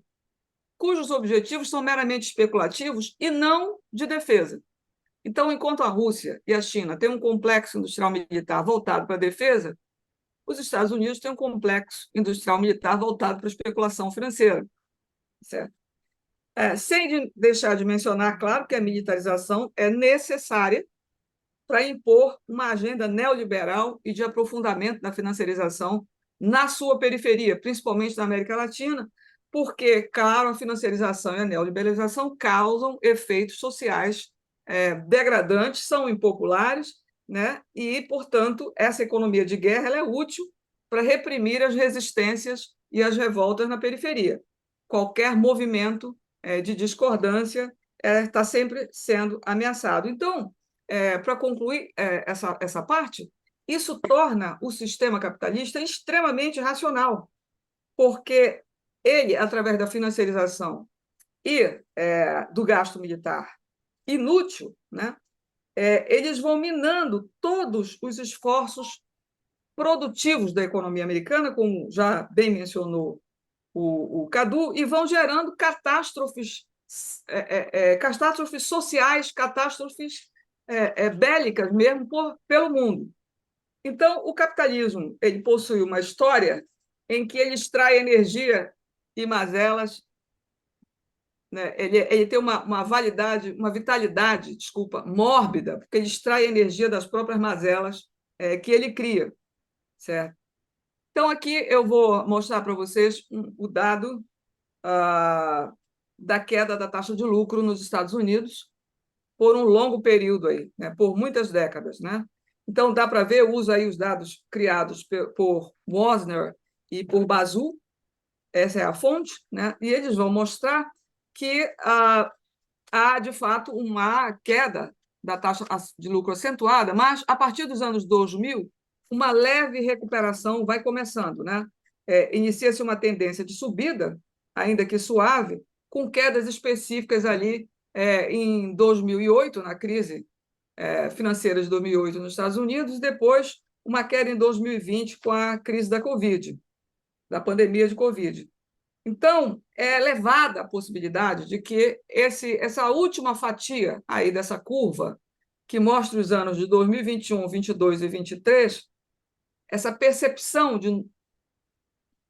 cujos objetivos são meramente especulativos e não de defesa. Então, enquanto a Rússia e a China têm um complexo industrial militar voltado para a defesa, os Estados Unidos têm um complexo industrial militar voltado para a especulação financeira, certo? Sem deixar de mencionar, claro, que a militarização é necessária para impor uma agenda neoliberal e de aprofundamento da financiarização na sua periferia, principalmente na América Latina, porque, claro, a financiarização e a neoliberalização causam efeitos sociais degradantes, são impopulares, né? E, portanto, essa economia de guerra ela é útil para reprimir as resistências e as revoltas na periferia. Qualquer movimento de discordância está sempre sendo ameaçado. Então, para concluir essa parte, isso torna o sistema capitalista extremamente racional, porque ele, através da financiarização e do gasto militar inútil, né, eles vão minando todos os esforços produtivos da economia americana, como já bem mencionou o Cadu, e vão gerando catástrofes sociais, catástrofes bélicas mesmo pelo mundo. Então, o capitalismo ele possui uma história em que ele extrai energia e mazelas, né? Ele tem uma vitalidade, mórbida, porque ele extrai energia das próprias mazelas que ele cria, certo? Então, aqui eu vou mostrar para vocês o dado da queda da taxa de lucro nos Estados Unidos por um longo período aí, né? Por muitas décadas, né? Então dá para ver, usa aí os dados criados por Wozner e por Bazou, essa é a fonte, né? E eles vão mostrar que há de fato uma queda da taxa de lucro acentuada, mas a partir dos anos 2000 uma leve recuperação vai começando, né? Inicia-se uma tendência de subida, ainda que suave, com quedas específicas ali em 2008, na crise financeira de 2008 nos Estados Unidos, e depois uma queda em 2020 com a crise da Covid, da pandemia de Covid. Então, é elevada a possibilidade de que essa última fatia aí dessa curva, que mostra os anos de 2021, 22 e 23, essa percepção de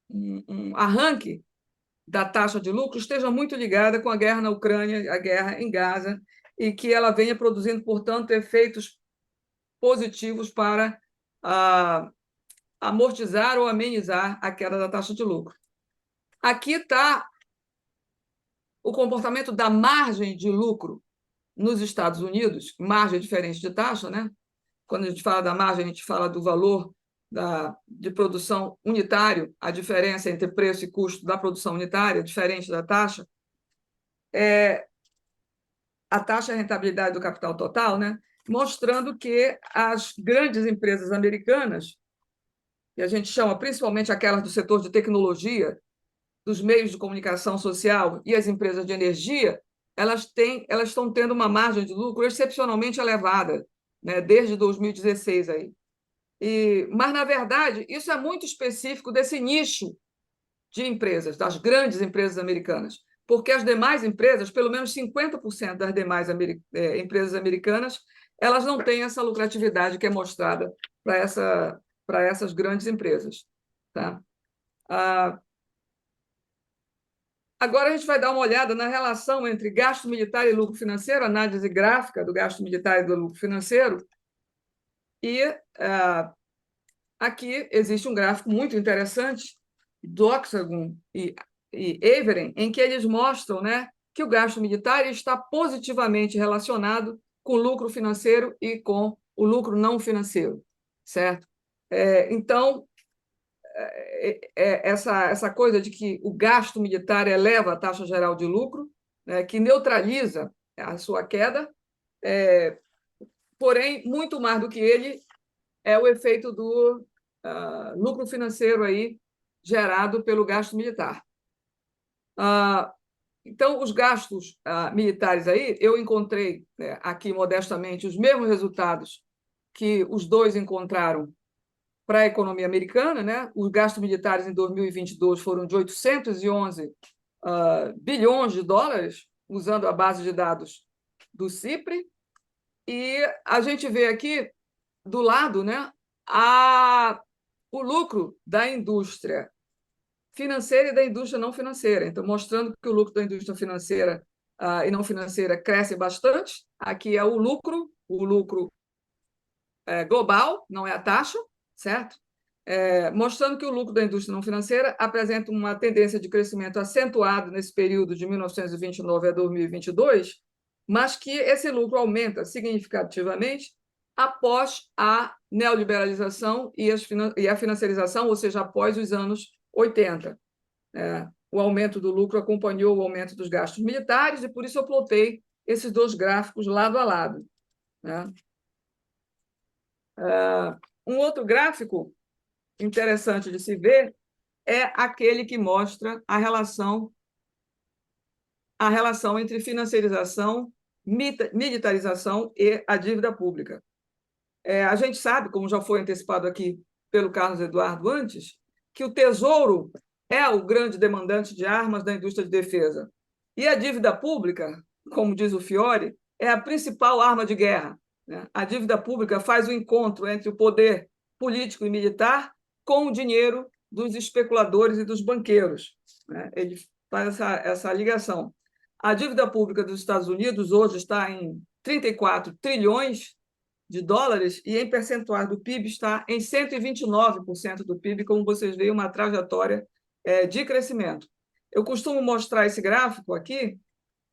um arranque da taxa de lucro esteja muito ligada com a guerra na Ucrânia, a guerra em Gaza, e que ela venha produzindo, portanto, efeitos positivos para amortizar ou amenizar a queda da taxa de lucro. Aqui está o comportamento da margem de lucro nos Estados Unidos, margem diferente de taxa, né? Quando a gente fala da margem, a gente fala do valor de produção unitário, a diferença entre preço e custo da produção unitária, diferente da taxa. A taxa de rentabilidade do capital total, né? Mostrando que as grandes empresas americanas, que a gente chama principalmente aquelas do setor de tecnologia, dos meios de comunicação social e as empresas de energia, elas estão tendo uma margem de lucro excepcionalmente elevada, né, desde 2016 aí. Mas, na verdade, isso é muito específico desse nicho de empresas, das grandes empresas americanas. porque as demais empresas, pelo menos 50% das demais empresas americanas, elas não têm essa lucratividade que é mostrada para essas grandes empresas. Tá? Agora a gente vai dar uma olhada na relação entre gasto militar e lucro financeiro, análise gráfica do gasto militar e do lucro financeiro. E aqui existe um gráfico muito interessante do Oxagon e Everen, em que eles mostram, né, que o gasto militar está positivamente relacionado com o lucro financeiro e com o lucro não financeiro, certo? Então, essa coisa de que o gasto militar eleva a taxa geral de lucro, né, que neutraliza a sua queda, porém, muito mais do que ele, é o efeito do lucro financeiro aí gerado pelo gasto militar. Então, os gastos militares aí, eu encontrei aqui modestamente os mesmos resultados que os dois encontraram para a economia americana, né? Os gastos militares em 2022 foram de 811 bilhões de dólares, usando a base de dados do CIPRE, e a gente vê aqui do lado, né, o lucro da indústria financeira e da indústria não financeira. Então, mostrando que o lucro da indústria financeira e não financeira cresce bastante. Aqui é o lucro global, não é a taxa, certo? Mostrando que o lucro da indústria não financeira apresenta uma tendência de crescimento acentuado nesse período de 1929 a 2022, mas que esse lucro aumenta significativamente após a neoliberalização e a financiarização, ou seja, após os anos 80. O aumento do lucro acompanhou o aumento dos gastos militares, e por isso eu plotei esses dois gráficos lado a lado. Um outro gráfico interessante de se ver é aquele que mostra a relação entre financiarização, militarização e a dívida pública. A gente sabe, como já foi antecipado aqui pelo Carlos Eduardo antes, que o Tesouro é o grande demandante de armas da indústria de defesa. E a dívida pública, como diz o Fiore, é a principal arma de guerra. A dívida pública faz o encontro entre o poder político e militar com o dinheiro dos especuladores e dos banqueiros. Ele faz essa ligação. A dívida pública dos Estados Unidos hoje está em 34 trilhões de dólares e, em percentual do PIB, está em 129% do PIB, como vocês veem, uma trajetória de crescimento. Eu costumo mostrar esse gráfico aqui,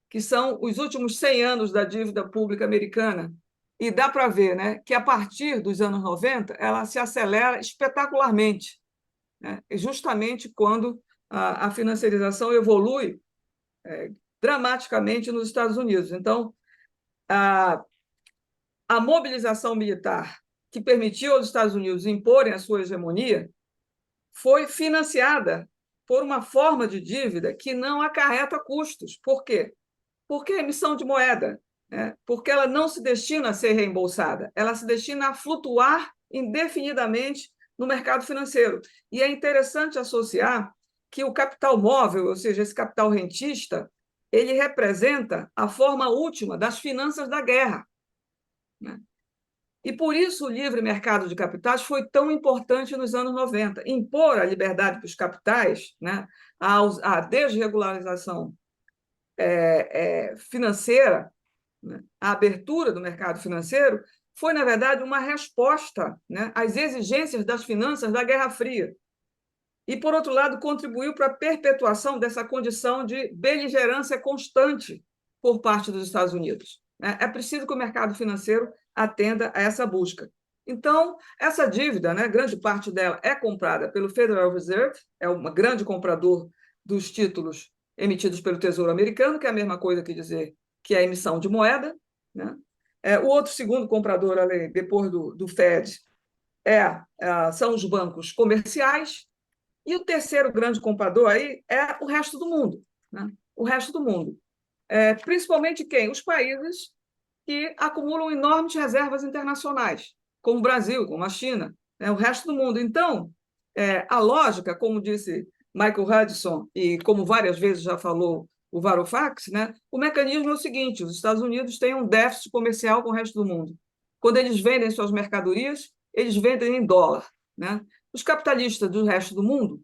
que são os últimos 100 anos da dívida pública americana, e dá para ver, né, que, a partir dos anos 90, ela se acelera espetacularmente, né, justamente quando a financiarização evolui dramaticamente nos Estados Unidos. Então, a mobilização militar que permitiu aos Estados Unidos imporem a sua hegemonia foi financiada por uma forma de dívida que não acarreta custos. Por quê? Porque a emissão de moeda, porque ela não se destina a ser reembolsada, ela se destina a flutuar indefinidamente no mercado financeiro. E é interessante associar que o capital móvel, ou seja, esse capital rentista, ele representa a forma última das finanças da guerra. E por isso o livre mercado de capitais foi tão importante nos anos 90. Impor a liberdade para os capitais, a desregularização financeira, a abertura do mercado financeiro, foi, na verdade, uma resposta às exigências das finanças da Guerra Fria. E, por outro lado, contribuiu para a perpetuação dessa condição de beligerância constante por parte dos Estados Unidos. É preciso que o mercado financeiro atenda a essa busca. Então, essa dívida, grande parte dela é comprada pelo Federal Reserve, é um grande comprador dos títulos emitidos pelo Tesouro Americano, que é a mesma coisa que dizer que é a emissão de moeda. O outro segundo comprador, depois do Fed, são os bancos comerciais, e o terceiro grande comprador aí é o resto do mundo. O resto do mundo. Principalmente quem? Os países que acumulam enormes reservas internacionais, como o Brasil, como a China, o resto do mundo. Então, a lógica, como disse Michael Hudson, e como várias vezes já falou o Varoufakis, né, o mecanismo é o seguinte: os Estados Unidos têm um déficit comercial com o resto do mundo. Quando eles vendem suas mercadorias, eles vendem em dólar, né? Os capitalistas do resto do mundo,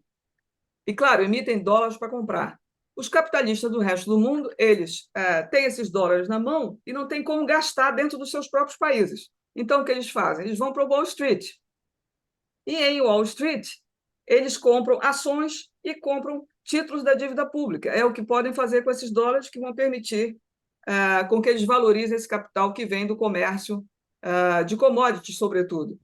e claro, emitem dólares para comprar. Os capitalistas do resto do mundo, eles têm esses dólares na mão e não têm como gastar dentro dos seus próprios países. Então, o que eles fazem? Eles vão para o Wall Street. E em Wall Street, eles compram ações e compram títulos da dívida pública. É o que podem fazer com esses dólares que vão permitir com que eles valorizem esse capital que vem do comércio de commodities, sobretudo.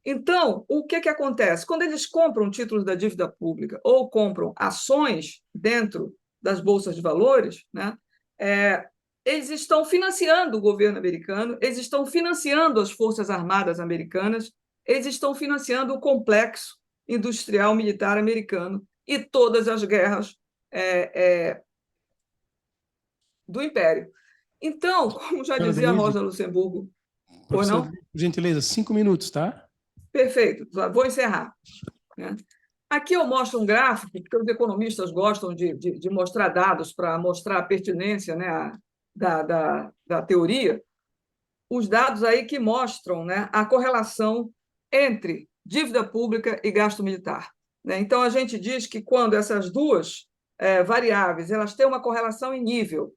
Então, o que acontece? Quando eles compram títulos da dívida pública ou compram ações dentro das bolsas de valores, né, eles estão financiando o governo americano, eles estão financiando as Forças Armadas americanas, eles estão financiando o complexo industrial militar americano e todas as guerras do Império. Então, como já Senhora dizia Denise, Rosa Luxemburgo, ou professor, não? por gentileza, 5 minutos, tá? Perfeito, vou encerrar, né? Aqui eu mostro um gráfico, porque os economistas gostam de mostrar dados para mostrar a pertinência, né, da teoria. Os dados aí que mostram, né, a correlação entre dívida pública e gasto militar, né? Então, a gente diz que quando essas duas variáveis elas têm uma correlação em nível,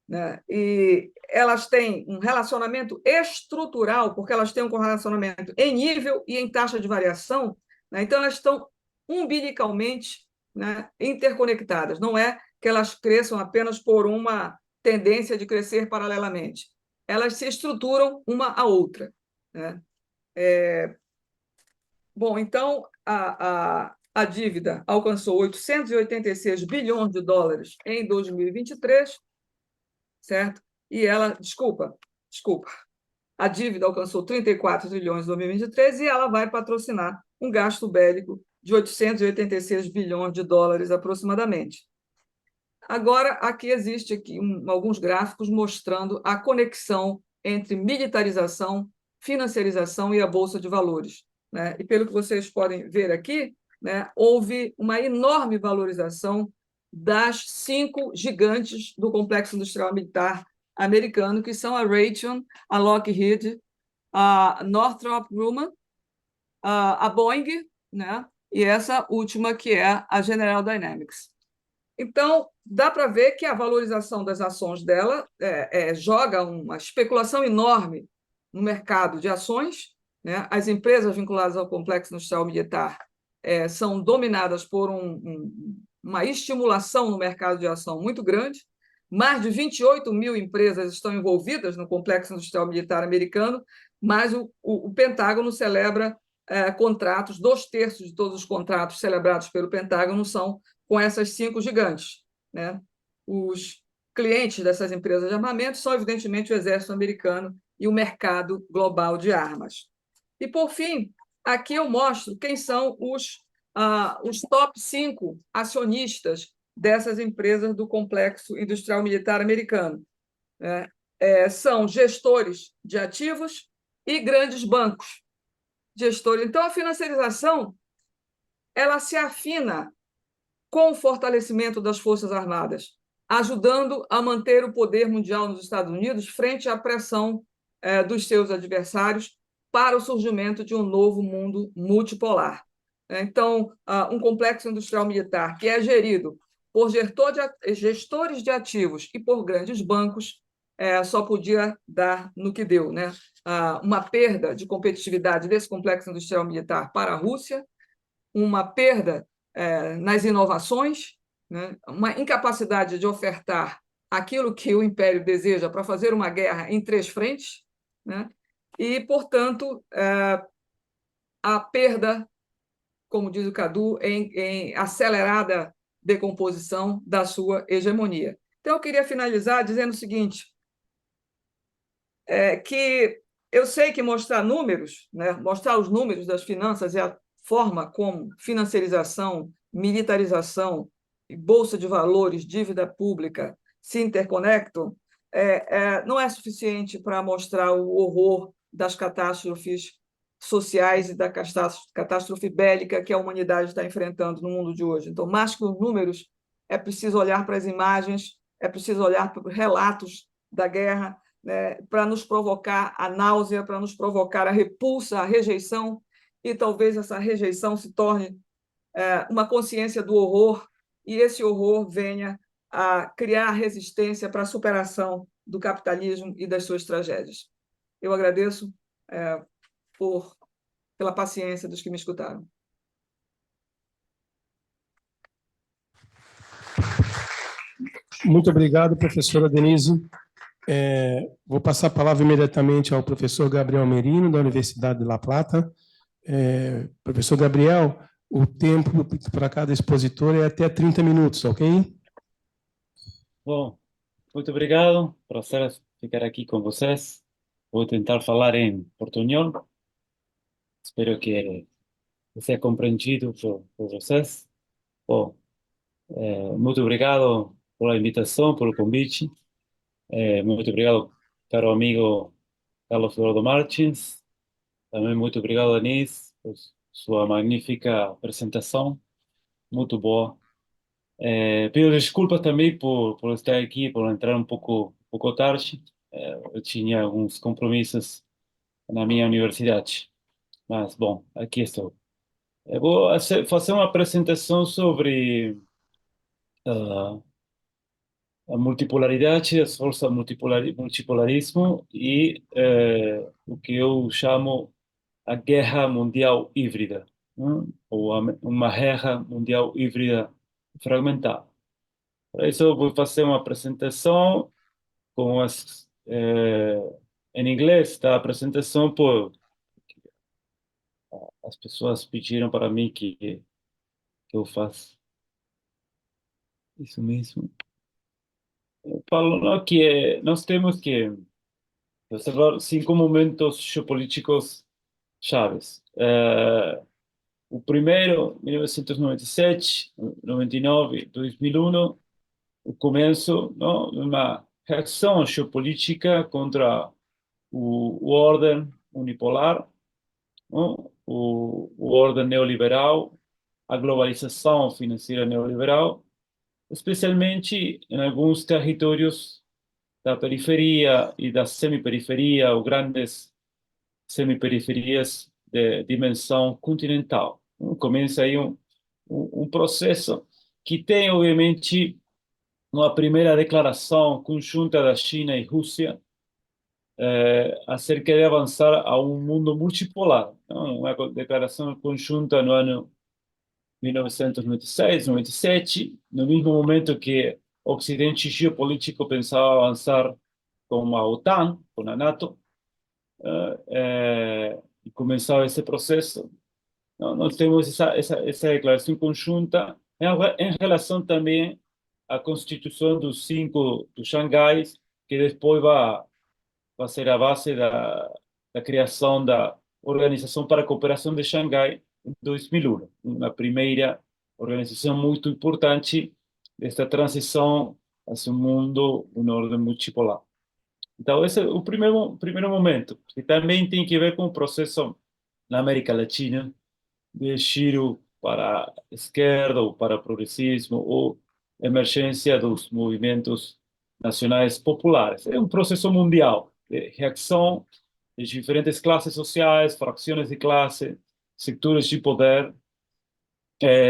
né, e elas têm um relacionamento estrutural, porque elas têm um correlacionamento em nível e em taxa de variação, né, então elas estão umbilicalmente, né, interconectadas. Não é que elas cresçam apenas por uma tendência de crescer paralelamente. Elas se estruturam uma à outra, né? Bom, então, a dívida alcançou 886 bilhões de dólares em 2023, certo? E ela, desculpa, a dívida alcançou 34 trilhões em 2023 e ela vai patrocinar um gasto bélico de 886 bilhões de dólares aproximadamente. Agora, aqui existe alguns gráficos mostrando a conexão entre militarização, financiarização e a Bolsa de Valores, né? E pelo que vocês podem ver aqui, né, houve uma enorme valorização das 5 gigantes do complexo industrial militar americano, que são a Raytheon, a Lockheed, a Northrop Grumman, a Boeing, né, e essa última que é a General Dynamics. Então, dá para ver que a valorização das ações dela joga uma especulação enorme no mercado de ações, né? As empresas vinculadas ao complexo industrial militar são dominadas por uma estimulação no mercado de ação muito grande. Mais de 28 mil empresas estão envolvidas no complexo industrial militar americano, mas o Pentágono celebra contratos, 2/3 de todos os contratos celebrados pelo Pentágono são com essas 5 gigantes, né? Os clientes dessas empresas de armamento são, evidentemente, o exército americano e o mercado global de armas. E, por fim, aqui eu mostro quem são os top 5 acionistas dessas empresas do complexo industrial militar americano, né? São gestores de ativos e grandes bancos. Então, a financiarização ela se afina com o fortalecimento das Forças Armadas, ajudando a manter o poder mundial nos Estados Unidos frente à pressão dos seus adversários para o surgimento de um novo mundo multipolar. Então, um complexo industrial militar que é gerido por gestores de ativos e por grandes bancos só podia dar no que deu, né? Uma perda de competitividade desse complexo industrial militar para a Rússia, uma perda nas inovações, né? Uma incapacidade de ofertar aquilo que o Império deseja para fazer uma guerra em 3 frentes, né? E, portanto, a perda, como diz o Cadu, em acelerada decomposição da sua hegemonia. Então, eu queria finalizar dizendo o seguinte, que eu sei que mostrar números, né, mostrar os números das finanças e a forma como financiarização, militarização, bolsa de valores, dívida pública se interconectam, não é suficiente para mostrar o horror das catástrofes sociais e da catástrofe bélica que a humanidade está enfrentando no mundo de hoje. Então, mais que os números, é preciso olhar para as imagens é preciso olhar para os relatos da guerra, né, para nos provocar a náusea, para nos provocar a repulsa, a rejeição, e talvez essa rejeição se torne uma consciência do horror, e esse horror venha a criar resistência para a superação do capitalismo e das suas tragédias. Eu agradeço pela paciência dos que me escutaram. Muito obrigado, professora Denise. Vou passar a palavra imediatamente ao professor Gabriel Merino, da Universidade de La Plata. Professor Gabriel, o tempo para cada expositor é até 30 minutos, ok? Bom, muito obrigado. Prazer ficar aqui com vocês. Vou tentar falar em portunhol. Espero que seja compreendido por vocês. Bom, muito obrigado pela invitação, pelo convite. Muito obrigado, caro amigo Carlos Eduardo Martins. Também muito obrigado, Denise, por sua magnífica apresentação. Muito boa. Pido desculpas também por estar aqui, por entrar um pouco tarde. Eu tinha alguns compromissos na minha universidade. Mas, bom, aqui estou. Eu vou fazer uma apresentação sobre ah, a multipolaridade, as forças multipolarismo e o que eu chamo a guerra mundial híbrida, né? Ou uma guerra mundial híbrida fragmentada. Para isso, eu vou fazer uma apresentação com em inglês, tá? A apresentação, as pessoas pediram para mim que eu faça isso mesmo. Eu falo, não, que nós temos que observar 5 momentos geopolíticos chaves. O primeiro, 1997, 99, 2001, o começo, não, uma reação geopolítica contra o ordem unipolar, não? O ordem neoliberal, a globalização financeira neoliberal, especialmente em alguns territórios da periferia e da semiperiferia, ou grandes semiperiferias de dimensão continental. Começa aí um processo que tem, obviamente, uma primeira declaração conjunta da China e Rússia acerca de avançar a um mundo multipolar. Uma declaração conjunta no ano 1996, 97, no mesmo momento que o Ocidente geopolítico pensava avançar com a OTAN, com a NATO, e começava esse processo. Nós temos essa declaração conjunta em relação também à Constituição dos Cinco do Xangai, que depois vai ser a base da criação da Organização para a Cooperação de Xangai em 2001, uma primeira organização muito importante desta transição hacia um mundo, uma ordem multipolar. Então, esse é o primeiro momento, que também tem que ver com o processo na América Latina de giro para a esquerda ou para o progressismo ou emergência dos movimentos nacionais populares. É um processo mundial de reação de diferentes classes sociais, frações de classe, setores de poder,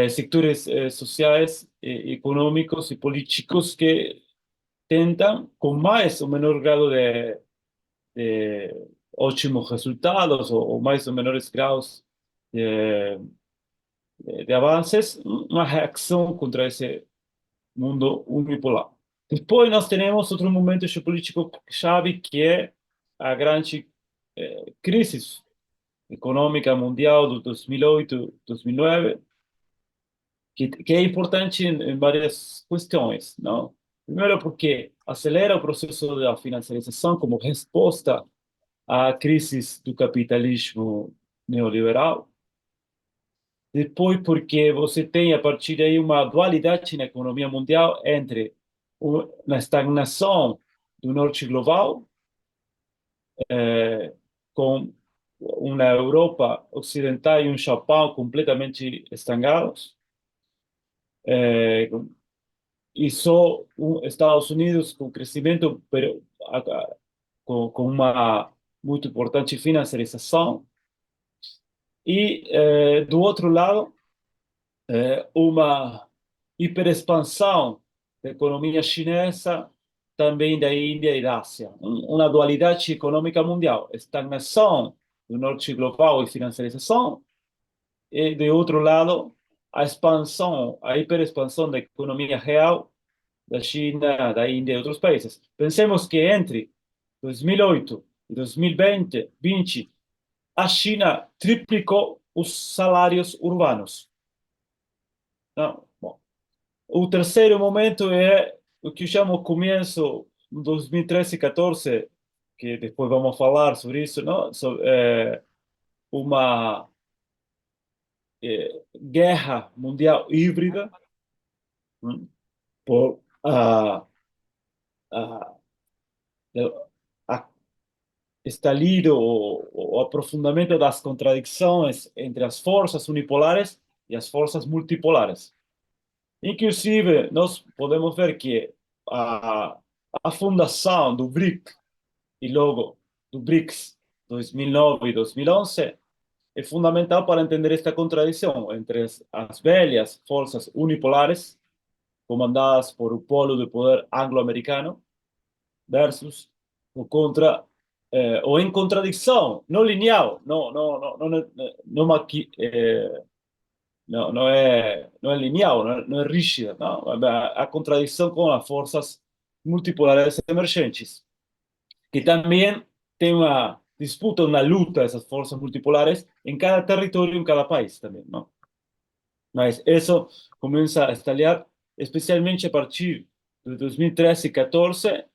setores sociais, econômicos e políticos que tentam, com mais ou menor grado de ótimos resultados ou mais ou menores graus de avanços, uma reação contra esse mundo unipolar. Depois nós temos outro momento geopolítico chave, que é a grande crise econômica mundial de 2008, 2009, que é importante em várias questões, não? Primeiro, porque acelera o processo da financiarização como resposta à crise do capitalismo neoliberal. Depois, porque você tem, a partir daí, uma dualidade na economia mundial entre uma estagnação do norte global, com uma Europa ocidental e um Japão completamente estancados, e só Estados Unidos com crescimento, com uma muito importante financiarização. E, do outro lado, uma hiperexpansão da economia chinesa, também da Índia e da Ásia. Uma dualidade econômica mundial, estagnação do norte global e financiarização, e, de outro lado, a expansão, a hiperexpansão da economia real da China, da Índia e outros países. Pensemos que entre 2008 e 2020, a China triplicou os salários urbanos. Não, bom. O terceiro momento é o que eu chamo começo de 2013 e 14, que depois vamos falar sobre isso, não? Uma guerra mundial híbrida, por a, a estalido o aprofundamento das contradições entre as forças unipolares e as forças multipolares. Inclusive, nós podemos ver que a fundação do BRIC e logo do BRICS 2009 e 2011 é fundamental para entender esta contradição entre as velhas forças unipolares, comandadas por o polo de poder anglo-americano, versus o contra ou em contradição, não linear, não é linear, não é rígida, não? A contradição com as forças multipolares emergentes, que também tem uma disputa, uma luta essas forças multipolares em cada território, em cada país também, não? Mas isso começa a estalhar, especialmente a partir de 2013 e 2014,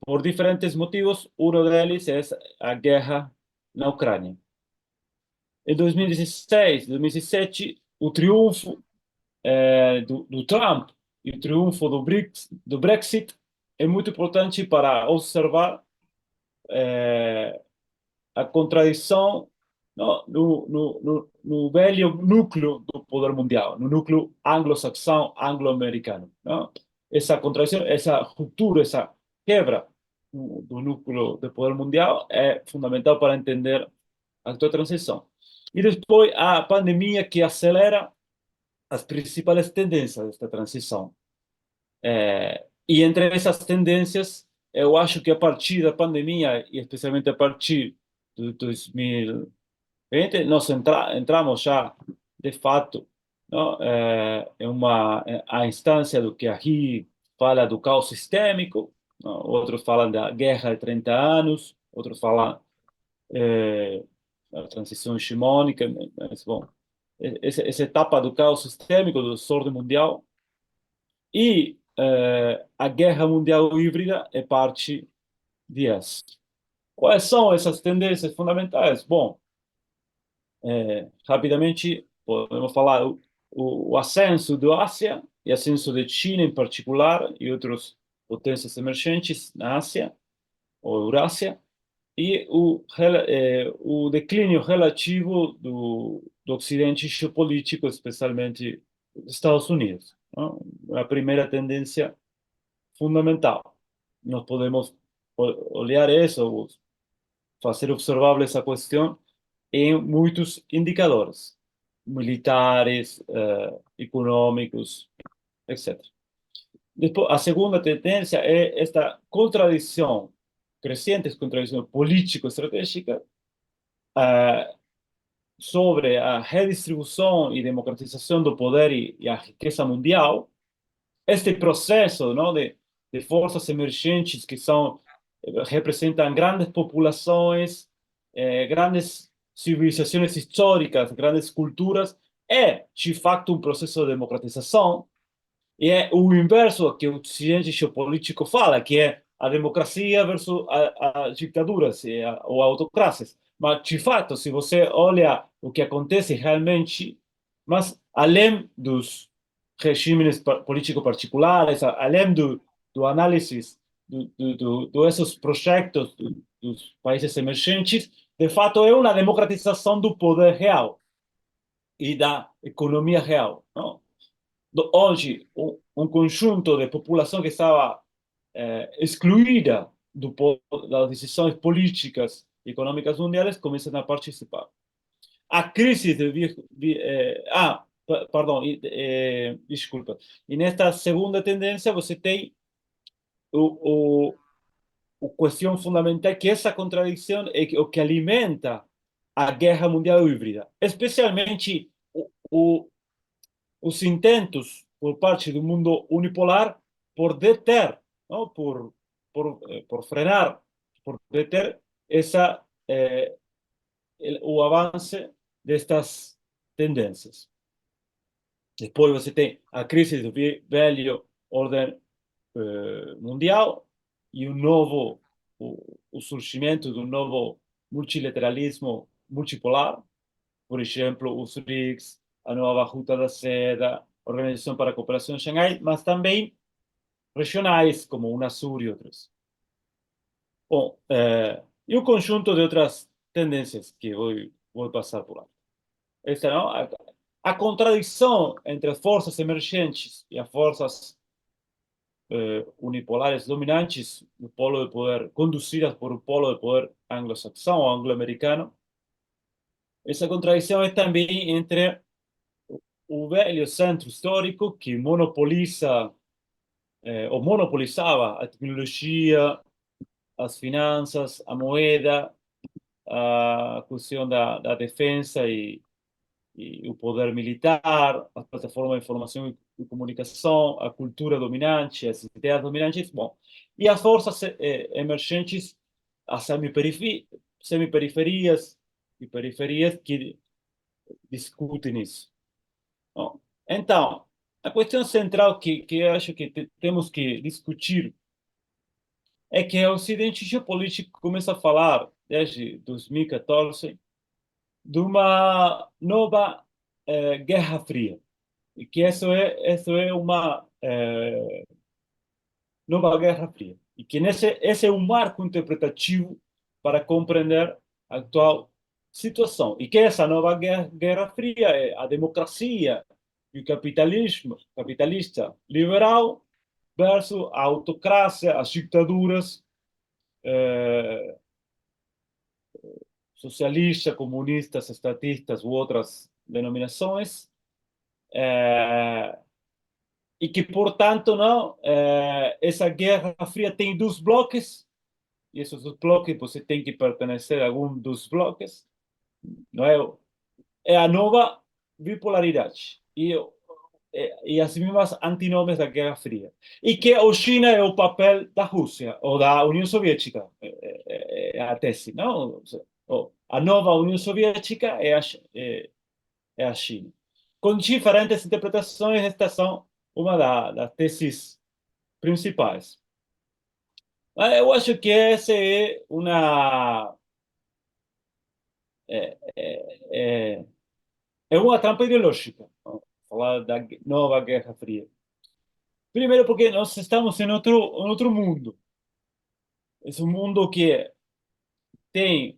por diferentes motivos. Um deles é a guerra na Ucrânia. Em 2016, 2017, o triunfo do Trump e o triunfo do Brexit é muito importante para observar a contradição, não, no velho núcleo do poder mundial, no núcleo anglo-saxão, anglo-americano. Essa contradição, essa ruptura, essa quebra do núcleo do poder mundial é fundamental para entender a tua transição. E depois a pandemia, que acelera as principais tendências desta transição. E entre essas tendências, eu acho que a partir da pandemia, e especialmente a partir de 2020, nós entramos já, de fato, não, a instância do que aqui fala do caos sistêmico, não? Outros falam da guerra de 30 anos, outros falam da transição hegemônica, mas, bom, essa etapa do caos sistêmico, do desordem mundial, e a guerra mundial híbrida é parte disso. Quais são essas tendências fundamentais? Bom, rapidamente podemos falar o ascenso da Ásia e ascenso da China em particular e outras potências emergentes na Ásia ou Eurásia, e o declínio relativo do Ocidente geopolítico, especialmente dos Estados Unidos. Não? A primeira tendência fundamental. Nós podemos olhar isso, fazer observável essa questão em muitos indicadores militares, econômicos, etc. Depois, a segunda tendência é esta contradição, crescente contradição político-estratégica sobre a redistribuição e democratização do poder e a riqueza mundial. Este processo, não, de forças emergentes que representam grandes populações, grandes civilizações históricas, grandes culturas, é, de fato, um processo de democratização. E é o inverso que o Ocidente geopolítico fala, que é a democracia versus as ditaduras ou autocracias. Mas, de fato, se você olha o que acontece realmente, mas além dos regimes políticos particulares, além do análise desses projetos dos países emergentes, de fato é uma democratização do poder real e da economia real, não? onde conjunto de população que estava excluída das decisões políticas e econômicas mundiais começam a participar. A crise perdão, desculpa. E nesta segunda tendência você tem o questão fundamental que essa contradição é o que alimenta a guerra mundial híbrida, especialmente os intentos por parte do mundo unipolar por deter, não? Por frenar, por deter essa, o avance destas tendências. Depois você tem a crise do velho ordem mundial e o surgimento de um novo multilateralismo multipolar, por exemplo, os BRICS, a nova Ruta da Seda, a Organização para a Cooperação em Xangai, mas também regionais, como o UNASUR e outros. Bom, e um conjunto de outras tendências que vou passar por lá. Esta, não? A contradição entre as forças emergentes e as forças unipolares dominantes do polo de poder, conduzidas por um polo de poder anglo-saxão ou anglo-americano. Essa contradição é também entre o velho centro histórico que monopoliza ou monopolizava a tecnologia, as finanças, a moeda, a questão da defesa e o poder militar, as plataformas de informação e comunicação, a cultura dominante, as ideias dominantes, bom, e as forças emergentes, as semiperiferias e periferias que discutem isso. Bom, então, a questão central que eu acho que temos que discutir é que o Ocidente geopolítico começa a falar, desde 2014, de uma nova Guerra Fria. E que isso é uma nova Guerra Fria. E que esse é um marco interpretativo para compreender a atual situação. E que essa nova Guerra Fria é a democracia e o capitalismo capitalista liberal versus a autocracia, as ditaduras socialistas, comunistas, estatistas ou outras denominações, e que, portanto, não, essa Guerra Fria tem dois blocos, e esses dois blocos você tem que pertencer a algum dos blocos, não é? É a nova bipolaridade e as mesmas antinomes da Guerra Fria. E que a China é o papel da Rússia ou da União Soviética, é a tese, não? A nova União Soviética é a China. Com diferentes interpretações, estas são uma das teses principais. Eu acho que essa é uma trampa ideológica, não? Falar da nova Guerra Fria. Primeiro porque nós estamos em outro mundo. É um mundo que tem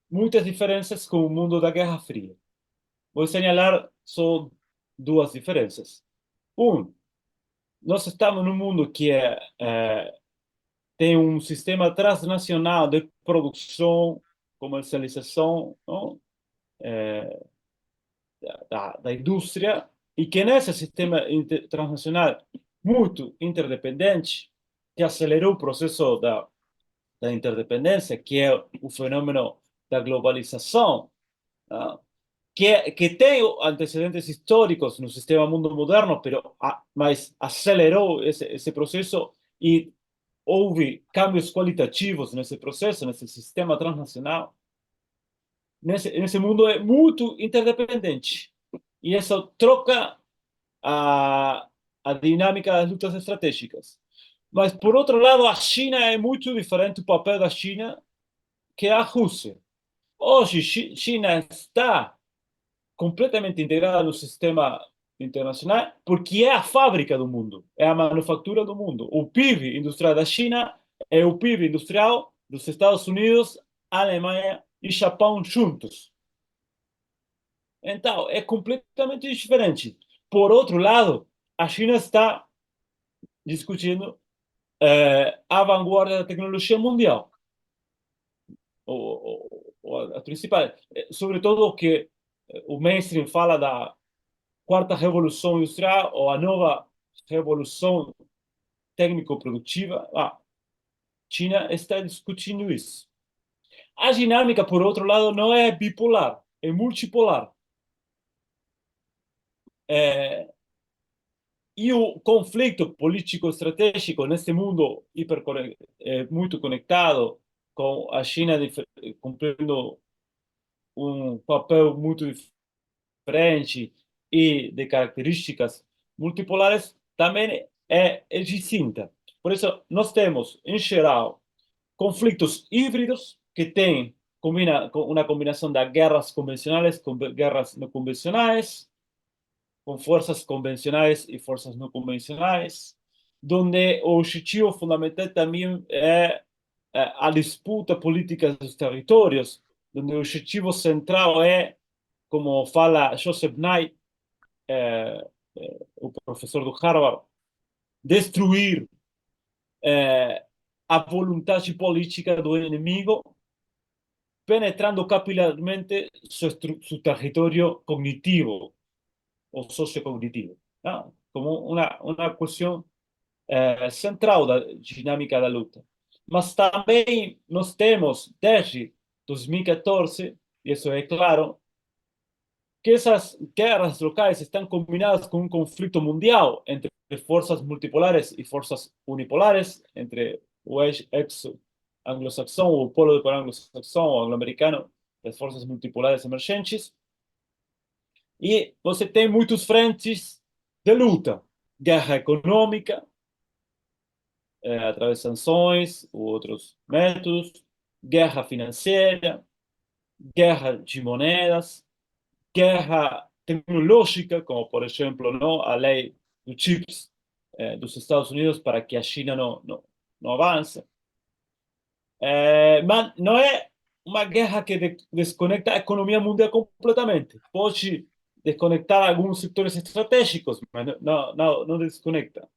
muitas diferenças com o mundo da Guerra Fria. Vou señalar só duas diferenças. Nós estamos num mundo que tem um sistema transnacional de produção, comercialização, não? Da indústria, e que nesse sistema transnacional muito interdependente, que acelerou o processo da interdependência, que é o fenômeno da globalização, não? Que tem antecedentes históricos no sistema mundo moderno, mas acelerou esse processo e houve cambios qualitativos nesse processo, nesse sistema transnacional. Nesse mundo é muito interdependente. E isso troca a dinâmica das lutas estratégicas. Mas, por outro lado, a China é muito diferente o papel da China que a Rússia. Hoje, China está completamente integrada no sistema internacional porque é a fábrica do mundo, é a manufatura do mundo. O PIB industrial da China é o PIB industrial dos Estados Unidos, Alemanha e Japão juntos. Então, é completamente diferente. Por outro lado, a China está discutindo a vanguarda da tecnologia mundial, a principal, sobretudo que o mainstream fala da quarta revolução industrial ou a nova revolução técnico-produtiva. China está discutindo isso. A dinâmica, por outro lado, não é bipolar, é multipolar. E o conflito político-estratégico nesse mundo muito conectado, com a China cumprindo um papel muito diferente e de características multipolares, também é distinta. Por isso, nós temos, em geral, conflictos híbridos que têm uma combinação de guerras convencionais com guerras não convencionais, com forças convencionais e forças não convencionais, onde o objetivo fundamental também é a disputa política dos territórios, onde o objetivo central é, como fala Joseph Nye, o professor do Harvard, destruir a vontade política do inimigo, penetrando capilarmente su territorio cognitivo o sociocognitivo, ¿no? Como uma questão central da dinâmica da luta. Mas também nós temos, desde 2014, e isso é claro, que essas guerras locais estão combinadas com um conflito mundial entre forças multipolares e forças unipolares, entre o eixo anglo-saxão, o polo de poder anglo-saxão ou anglo-americano, as forças multipolares emergentes. E você tem muitos frentes de luta. Guerra econômica, através de sanções ou outros métodos, guerra financeira, guerra de moedas, guerra tecnológica, como por exemplo, não, a lei dos chips dos Estados Unidos para que a China não avance. Mas não é uma guerra que desconecta a economia mundial completamente. Pode desconectar alguns setores estratégicos, mas não desconecta.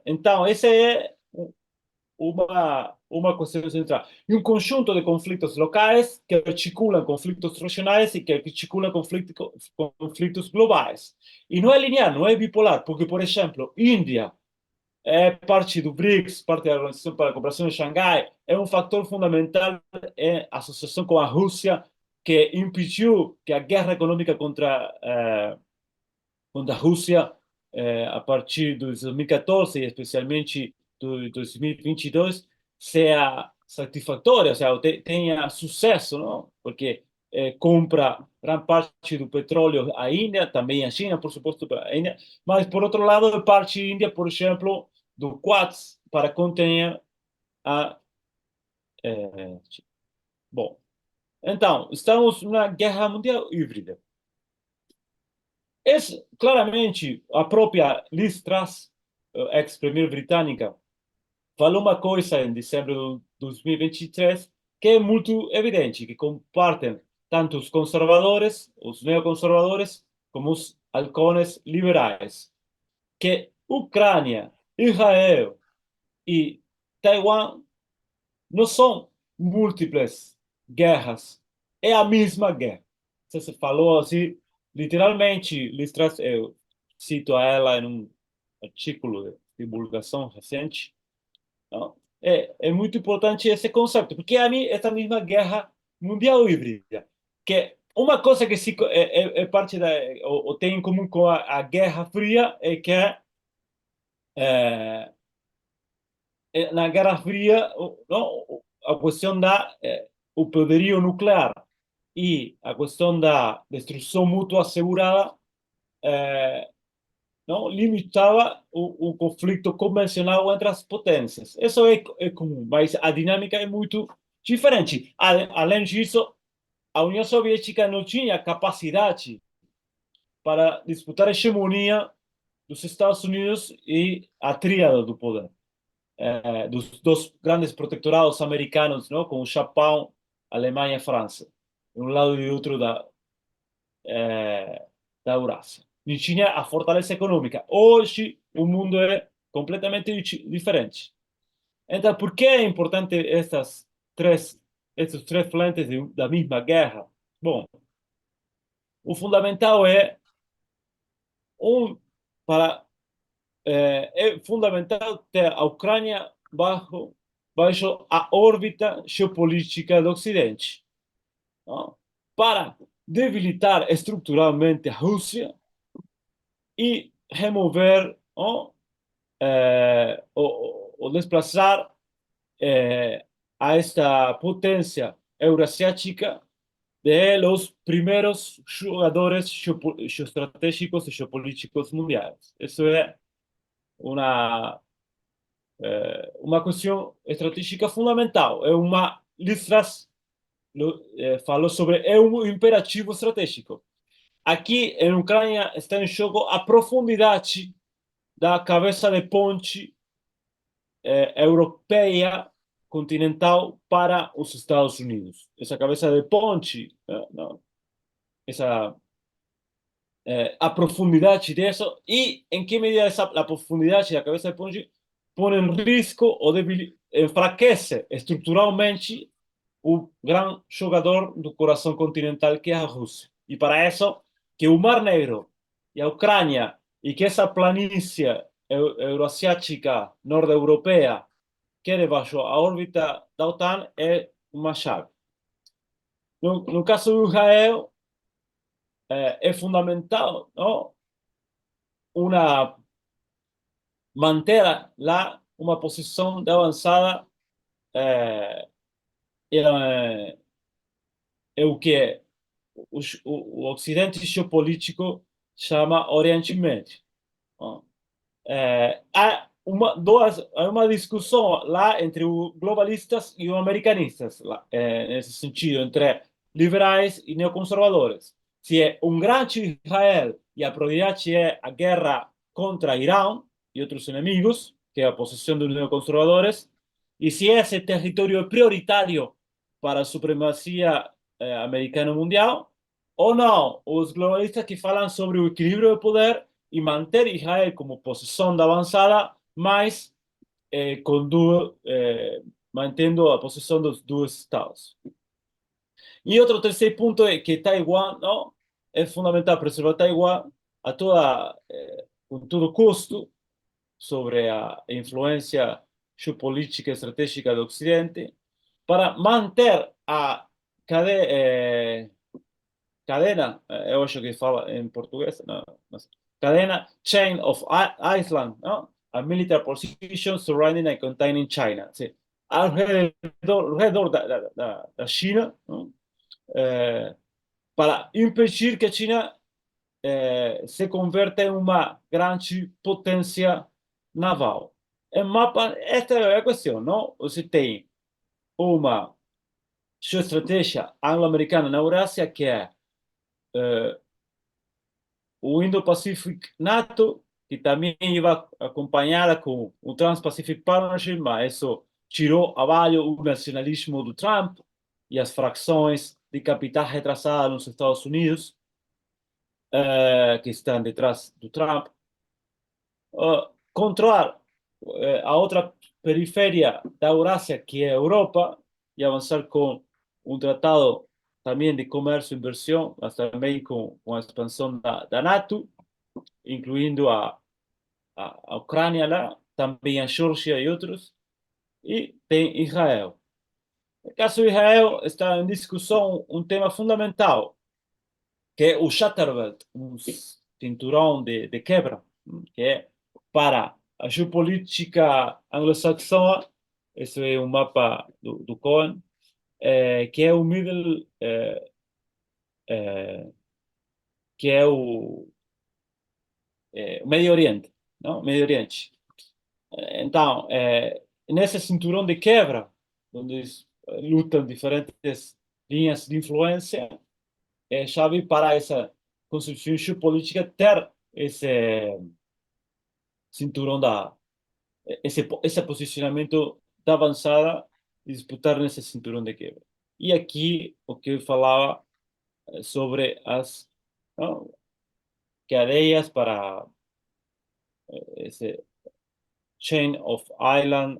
Então, essa é uma questão central. E um conjunto de conflitos locais que articulam conflitos regionais e que articulam conflitos globais. E não é linear, não é bipolar, porque, por exemplo, Índia é parte do BRICS, parte da Organização para a Cooperação de Xangai, é um fator fundamental em associação com a Rússia, que impediu que a guerra econômica contra a Rússia, a partir de 2014 e especialmente de 2022, seja satisfatória, ou seja, tenha sucesso, não? Porque compra grande parte do petróleo à Índia, também à China, por suposto, a Índia, mas, por outro lado, parte da Índia, por exemplo, do Quads para conter a... bom, então, estamos numa guerra mundial híbrida. Claramente, a própria Liz Truss, ex-premier britânica, falou uma coisa em dezembro de 2023 que é muito evidente, que compartem tanto os conservadores, os neoconservadores, como os halcones liberais, que Ucrânia, Israel e Taiwan não são múltiplas guerras, é a mesma guerra. Você falou assim, literalmente, Liz Truss, eu cito a ela em um artigo de divulgação recente, não? É muito importante esse conceito, porque a mim essa mesma guerra mundial híbrida, que uma coisa que é parte ou tem em comum com a Guerra Fria é que na Guerra Fria não, a questão da o poderio nuclear e a questão da destruição mútua assegurada não limitava o conflito convencional entre as potências. Isso é comum, mas a dinâmica é muito diferente. Além disso, a União Soviética não tinha capacidade para disputar a hegemonia dos Estados Unidos e a tríada do poder, dos dois grandes protetorados americanos, não? Com o Japão, Alemanha e França, de um lado e do outro da Eurásia. E tinha a fortaleza econômica. Hoje, o mundo é completamente diferente. Então, por que é importante esses três frentes da mesma guerra? Bom, o fundamental um, para, é fundamental ter a Ucrânia baixo a órbita geopolítica do Ocidente, não? Para debilitar estruturalmente a Rússia e remover, não? O desplazar a esta potência euroasiática de los primeros jugadores geoestratégicos y geopolíticos mundiales. Eso es una cuestión estratégica fundamental. É uma Listras falou sobre é um imperativo estratégico. Aqui em Ucrânia está em jogo a profundidade da cabeça de ponte europeia continental para os Estados Unidos. Essa cabeça de ponte, não, essa a profundidade disso e em que medida a profundidade da cabeça de ponte põe em risco ou enfraquece estruturalmente o grande jogador do coração continental que é a Rússia. E para isso, que o Mar Negro e a Ucrânia e que essa planície euroasiática norte-europeia quede baixo a órbita da OTAN é uma chave. No caso do Israel, é fundamental, não? Manter lá uma posição de avançada é o que o Ocidente geopolítico chama Oriente Médio. Não? Há uma discussão lá entre os globalistas e os americanistas, lá, nesse sentido, entre liberais e neoconservadores. Se é um grande Israel e a prioridade é a guerra contra Irã e outros inimigos, que é a posição dos neoconservadores, e se esse território é prioritário para a supremacia americana mundial, ou não. Os globalistas que falam sobre o equilíbrio de poder e manter Israel como posição de avançada, mas mantendo a posição dos dois Estados. E outro terceiro ponto é que Taiwan, não, é fundamental preservar Taiwan com todo custo sobre a influência geopolítica e estratégica do Ocidente, para manter a cadena, eu acho que fala em português, não sei, cadena Chain of Iceland, não? A military position surrounding and containing China. Sim, ao redor da China, não? Para impedir que a China se converta em uma grande potência naval. Esta é a questão, não? Você tem uma geoestratégia anglo-americana na Eurásia que é o Indo-Pacific NATO, que também iba acompanhada com o Trans-Pacific Partnership, mas isso tirou abaixo o nacionalismo do Trump e as frações de capital retrasada nos Estados Unidos, que estão detrás do Trump. Controlar a outra periferia da Eurásia, que é a Europa, e avançar com um tratado também de comércio e inversão, mas também com a expansão da NATO, incluindo a Ucrânia lá, também a Geórgia e outros, e tem Israel. No caso de Israel, está em discussão um tema fundamental, que é o Shutter Belt, um cinturão de quebra, que é para a geopolítica anglo-saxã. Esse é um mapa do Cohen, que é o que é o Médio Oriente, não? Médio Oriente. Então, nesse cinturão de quebra, onde lutam diferentes linhas de influência, é chave para essa construção geopolítica ter esse cinturão esse posicionamento da avançada e disputar nesse cinturão de quebra. E aqui o que eu falava sobre as não? Cadeias para esse chain of island,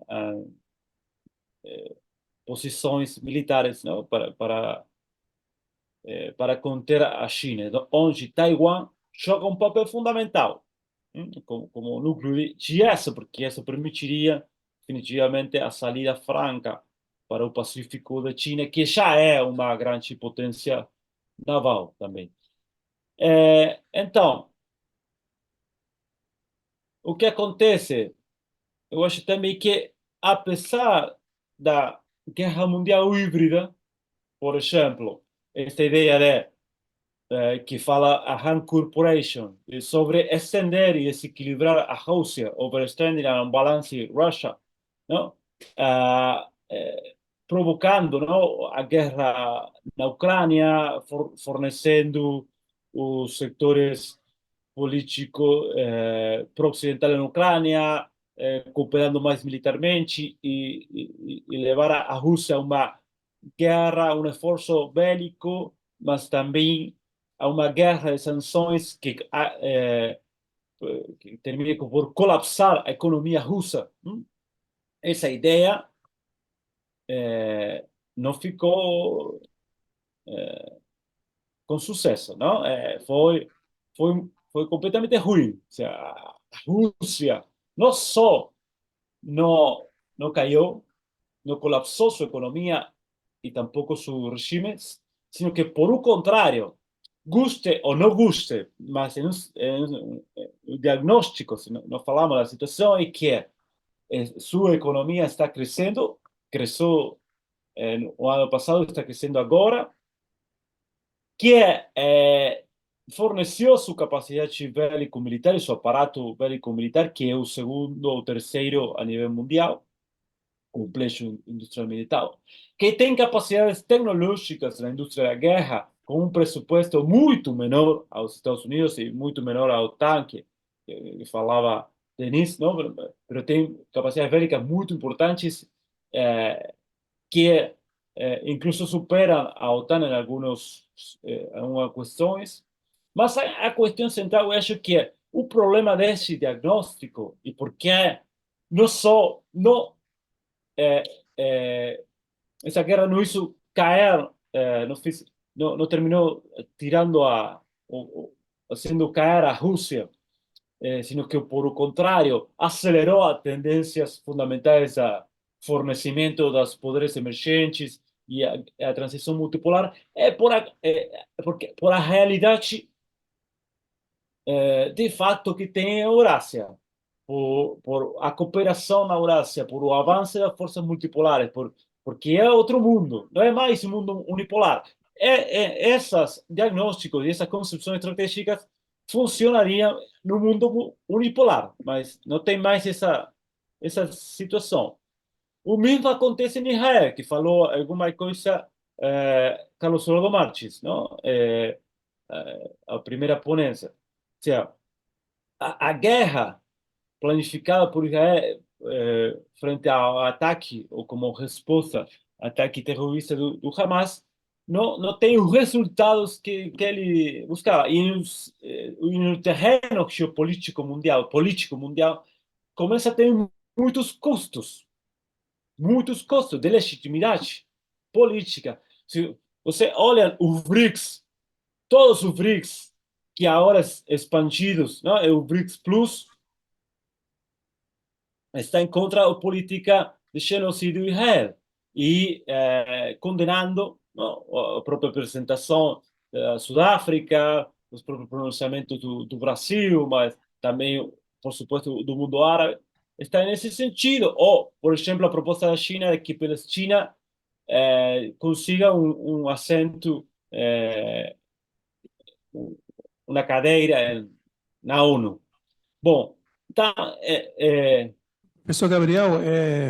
posições militares, não? Para conter a China, onde Taiwan joga um papel fundamental, como núcleo de isso, porque isso permitiria definitivamente a saída franca para o Pacífico da China, que já é uma grande potência naval também. Então, o que acontece? Eu acho também que, apesar da guerra mundial híbrida, por exemplo, esta ideia de que fala a Han Corporation sobre estender e desequilibrar a Rússia, overextending and unbalancing Russia, não? Provocando, não, a guerra na Ucrânia, fornecendo os setores políticos pro-ocidentais na Ucrânia, cooperando mais militarmente e levar a Rússia a uma guerra, um esforço bélico, mas também a uma guerra de sanções que termine por colapsar a economia russa. Essa ideia não ficou com sucesso, não? Foi completamente ruim. Ou seja, a Rússia não só não caiu, não colapsou sua economia e tampouco seu regime, sino que, por o contrário, guste ou não guste, mas o diagnóstico, se não falamos da situação, é que sua economia está crescendo, cresceu no ano passado, está crescendo agora, que forneceu sua capacidade bélico-militar, seu aparato bélico-militar, que é o segundo ou terceiro a nível mundial, complexo industrial militar, que tem capacidades tecnológicas na indústria da guerra, com um pressuposto muito menor aos Estados Unidos e muito menor ao OTAN, que falava Denis, não? Mas tem capacidades bélicas muito importantes, que incluso superam a OTAN em algumas questões. Mas a questão central, eu acho que o problema desse diagnóstico, e porque não só não essa guerra não hizo caer, não terminou tirando haciendo caer a Rússia, sino que, por o contrário, acelerou as tendências fundamentais a fornecimento das poderes emergentes e a transição multipolar, porque por a realidade de fato que tem a Eurásia, por a cooperação na Eurásia, por o avanço das forças multipolares, porque é outro mundo, não é mais um mundo unipolar. Esses diagnósticos e essas concepções estratégicas funcionariam no mundo unipolar, mas não tem mais essa situação. O mesmo acontece em Israel, que falou alguma coisa Carlos Solado Marches, não? A primeira ponência. Ou seja, a guerra planificada por Israel frente ao ataque, ou como resposta ao ataque terrorista do Hamas, não tem os resultados que ele buscava. E no terreno geopolítico mundial, político mundial, começa a ter muitos custos de legitimidade política. Se você olha os BRICS, todos os BRICS que agora expandidos, não? É o BRICS Plus, está em contra da política de genocídio de Israel e condenando, não, a própria apresentação da Sudáfrica, os próprios pronunciamentos do Brasil, mas também, por supuesto, do mundo árabe, está nesse sentido. Ou, por exemplo, a proposta da China de que Palestina consiga um assento, uma cadeira na ONU. Bom, então, Professor Gabriel,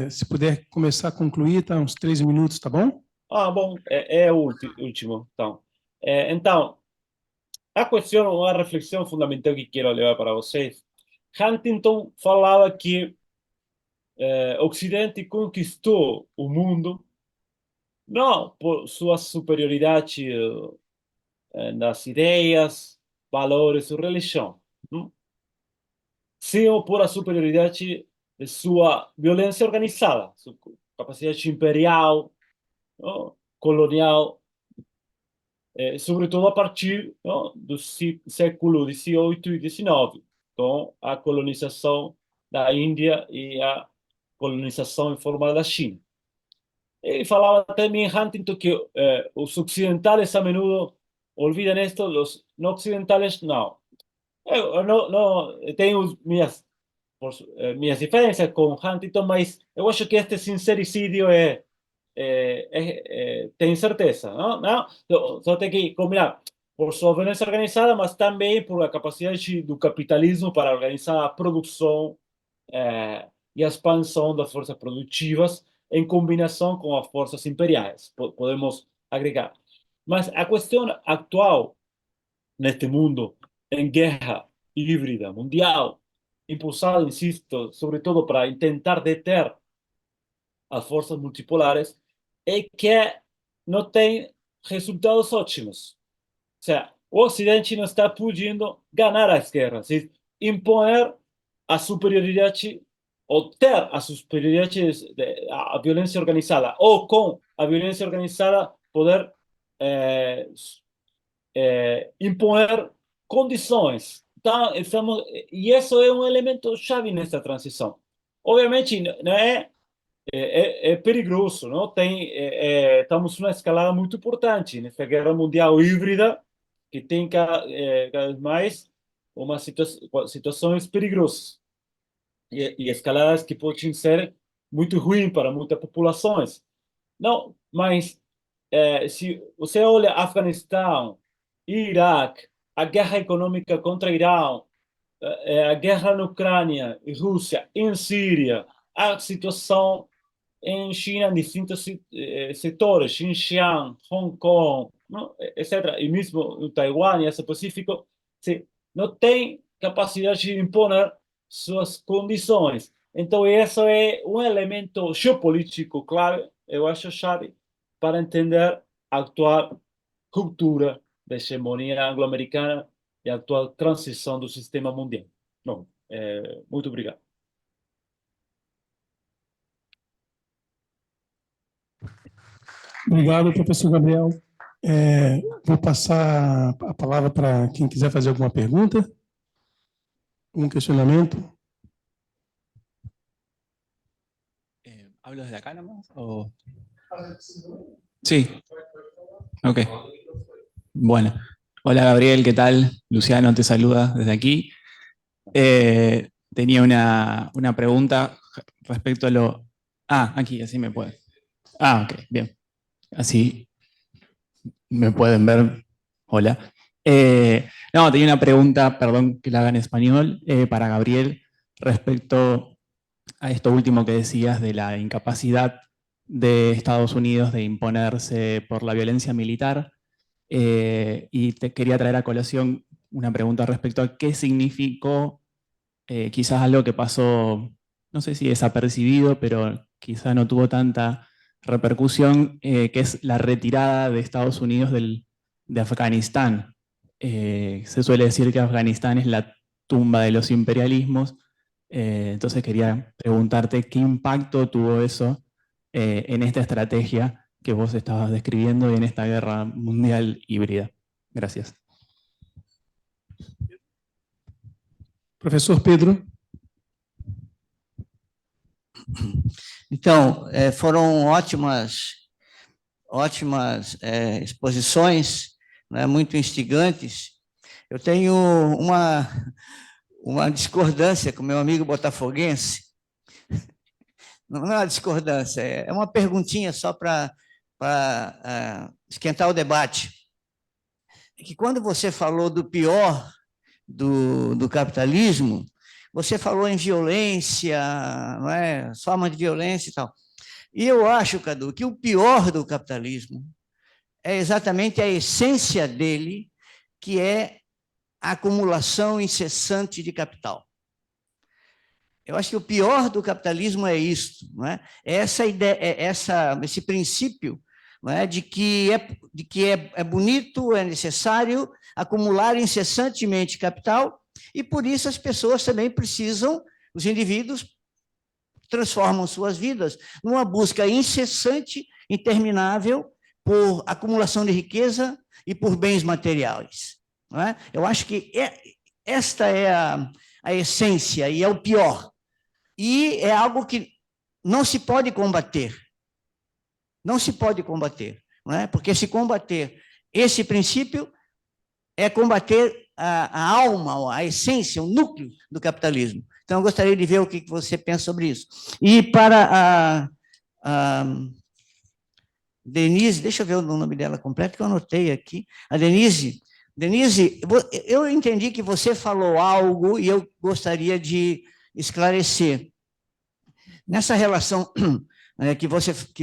se puder começar a concluir, tá? Uns 3 minutos, tá bom? bom, é o último. Então, a questão, uma reflexão fundamental que quero levar para vocês. Huntington falava que o Ocidente conquistou o mundo não por sua superioridade nas ideias, valores, sua religião. Sim, por a superioridade de sua violência organizada, sua capacidade imperial, colonial, sobretudo a partir do século XVIII e XIX, com a colonização da Índia e a colonização informal da China. Ele falava também, Huntington, que os ocidentais a menudo olvidam esto, os não ocidentais não. Eu não tenho minhas diferenças com Huntington, mas eu acho que este sincericídio tem certeza, não? Só tem que combinar por sua violência organizada, mas também por a capacidade do capitalismo para organizar a produção e a expansão das forças produtivas em combinação com as forças imperiais, podemos agregar. Mas a questão atual, neste mundo em guerra híbrida mundial, impulsada, insisto, sobretudo para tentar deter as forças multipolares, é que não tem resultados ótimos. Ou seja, o Ocidente não está podendo ganhar as guerras, impor a superioridade ou ter a superioridade a violência organizada, ou com a violência organizada poder impor condições. Então, e isso é um elemento chave nessa transição. Obviamente, não é perigoso, não? Estamos numa escalada muito importante nessa guerra mundial híbrida, que tem cada vez mais situações perigosas e escaladas que podem ser muito ruins para muitas populações. Não, mas se você olha Afeganistão, Iraque, a guerra econômica contra Irã, a guerra na Ucrânia e Rússia, em Síria, a situação em China em distintos setores, Xinjiang, Hong Kong, etc. E mesmo no Taiwan e Asia-Pacífico, não tem capacidade de impor suas condições. Então, esse é um elemento geopolítico clave, eu acho chave, para entender a atual ruptura da hegemonia anglo-americana e a atual transição do sistema mundial. Bom, muito obrigado. Obrigado, professor Gabriel. Vou passar a palavra para quem quiser fazer alguma pergunta, algum questionamento. ¿Hablo desde acá nomás? ¿O? Sí. Ok. Bueno. Hola Gabriel, ¿qué tal? Luciano te saluda desde aquí. Tenía una pregunta respecto a lo... aquí, así me puede. Ok, bien. Así me pueden ver. Hola. No, tenía una pregunta, perdón que la haga en español, para Gabriel, respecto a esto último que decías de la incapacidad de Estados Unidos de imponerse por la violencia militar. Y te quería traer a colación una pregunta respecto a qué significó quizás algo que pasó, no sé si desapercibido, pero quizás no tuvo tanta repercusión, que es la retirada de Estados Unidos de Afganistán. Se suele decir que Afganistán es la tumba de los imperialismos, entonces quería preguntarte qué impacto tuvo eso en esta estrategia que vos estabas describiendo y en esta guerra mundial híbrida. Gracias. Professor Pedro. Então, foram ótimas exposições, né, muito instigantes. Eu tenho uma discordância com meu amigo botafoguense. Não é uma discordância, é uma perguntinha só para esquentar o debate. É que quando você falou do pior do capitalismo, você falou em violência, não é? Forma de violência e tal. E eu acho, Cadu, que o pior do capitalismo é exatamente a essência dele, que é a acumulação incessante de capital. Eu acho que o pior do capitalismo é isso, não é? Essa ideia, esse princípio, não é? de que é bonito, é necessário, acumular incessantemente capital, e por isso as pessoas também precisam, os indivíduos transformam suas vidas numa busca incessante, interminável, por acumulação de riqueza e por bens materiais. Não é? Eu acho que esta é a essência e é o pior. E é algo que não se pode combater. Não se pode combater. Não é? Porque se combater esse princípio é combater a alma, a essência, o núcleo do capitalismo. Então, eu gostaria de ver o que você pensa sobre isso. E para a Denise, deixa eu ver o nome dela completo, que eu anotei aqui. A Denise, eu entendi que você falou algo e eu gostaria de esclarecer. Nessa relação que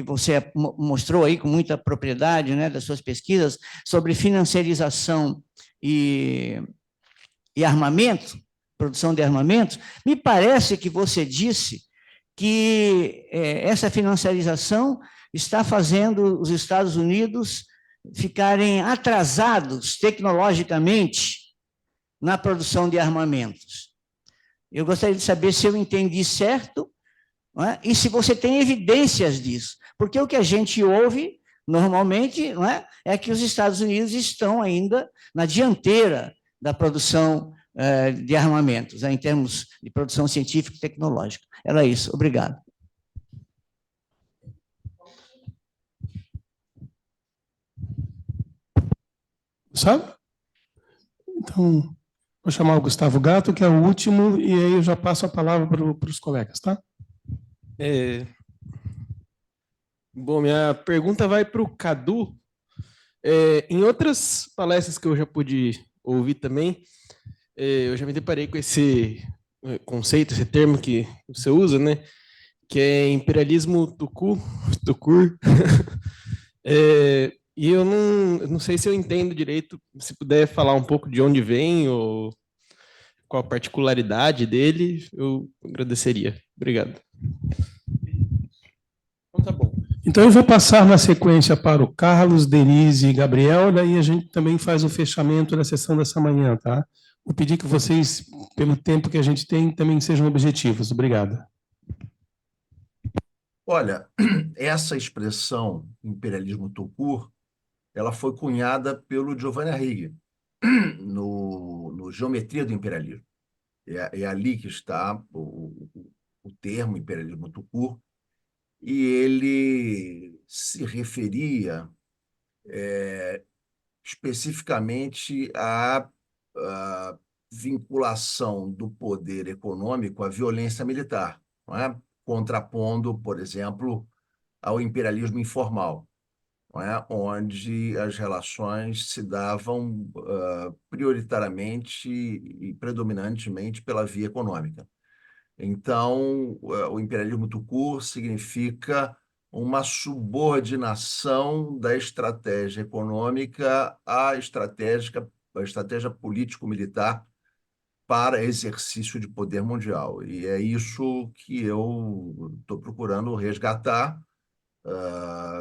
você mostrou aí com muita propriedade, né, das suas pesquisas sobre financiarização e armamento, produção de armamentos, me parece que você disse que essa financiarização está fazendo os Estados Unidos ficarem atrasados tecnologicamente na produção de armamentos. Eu gostaria de saber se eu entendi certo, não é? E se você tem evidências disso. Porque o que a gente ouve, normalmente, não é que os Estados Unidos estão ainda na dianteira da produção de armamentos, em termos de produção científica e tecnológica. Era isso. Obrigado. Sabe? Então, vou chamar o Gustavo Gato, que é o último, e aí eu já passo a palavra para os colegas, tá? Bom, minha pergunta vai para o Cadu. Em outras palestras que eu já pude ouvir também, eu já me deparei com esse conceito, esse termo que você usa, né? Que é imperialismo tucur. E eu não sei se eu entendo direito, se puder falar um pouco de onde vem ou qual a particularidade dele, eu agradeceria. Obrigado. Então, tá bom. Então, eu vou passar na sequência para o Carlos, Denise e Gabriel, daí a gente também faz o fechamento da sessão dessa manhã, tá? Vou pedir que vocês, pelo tempo que a gente tem, também sejam objetivos. Obrigado. Olha, essa expressão imperialismo tucur, ela foi cunhada pelo Giovanni Arrighi no Geometria do Imperialismo. É ali que está o termo imperialismo tucur, e ele se referia especificamente à vinculação do poder econômico à violência militar, não é? Contrapondo, por exemplo, ao imperialismo informal, não é? Onde as relações se davam prioritariamente e predominantemente pela via econômica. Então, o imperialismo tucur significa uma subordinação da estratégia econômica à estratégia político-militar para exercício de poder mundial. E é isso que eu estou procurando resgatar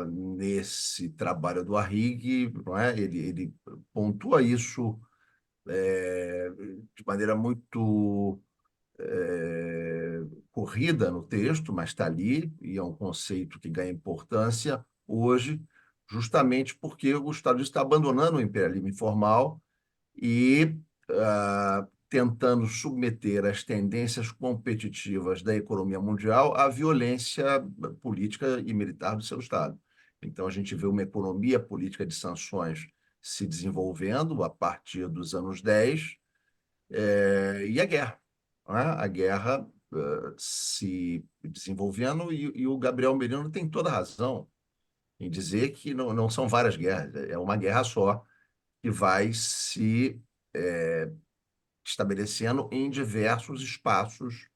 nesse trabalho do Arrighi, não é? Ele pontua isso de maneira muito corrida no texto, mas está ali, e é um conceito que ganha importância hoje, justamente porque o Estado está abandonando o imperialismo informal e tentando submeter as tendências competitivas da economia mundial à violência política e militar do seu Estado. Então, a gente vê uma economia política de sanções se desenvolvendo a partir dos anos 10, e a guerra. A guerra se desenvolvendo, e o Gabriel Merino tem toda a razão em dizer que não são várias guerras, é uma guerra só que vai se estabelecendo em diversos espaços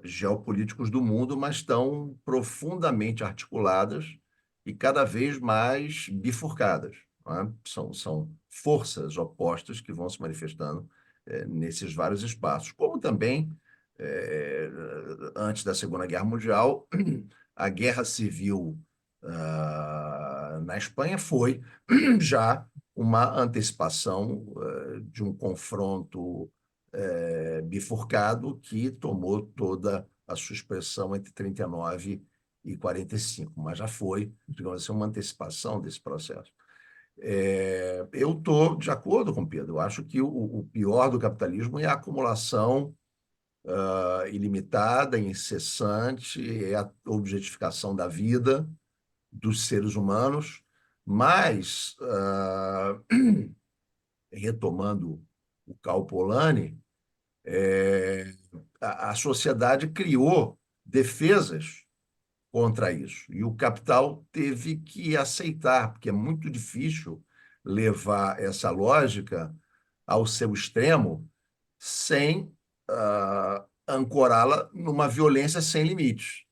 geopolíticos do mundo, mas estão profundamente articuladas e cada vez mais bifurcadas. Não é? São forças opostas que vão se manifestando nesses vários espaços, como também, antes da Segunda Guerra Mundial, a Guerra Civil na Espanha foi já uma antecipação de um confronto bifurcado que tomou toda a sua expressão entre 39 e 45, mas já foi, digamos assim, uma antecipação desse processo. Eu estou de acordo com o Pedro. Eu acho que o pior do capitalismo é a acumulação ilimitada, incessante, é a objetificação da vida dos seres humanos, mas, retomando o Karl Polanyi, a sociedade criou defesas contra isso, e o capital teve que aceitar, porque é muito difícil levar essa lógica ao seu extremo sem ancorá-la numa violência sem limites,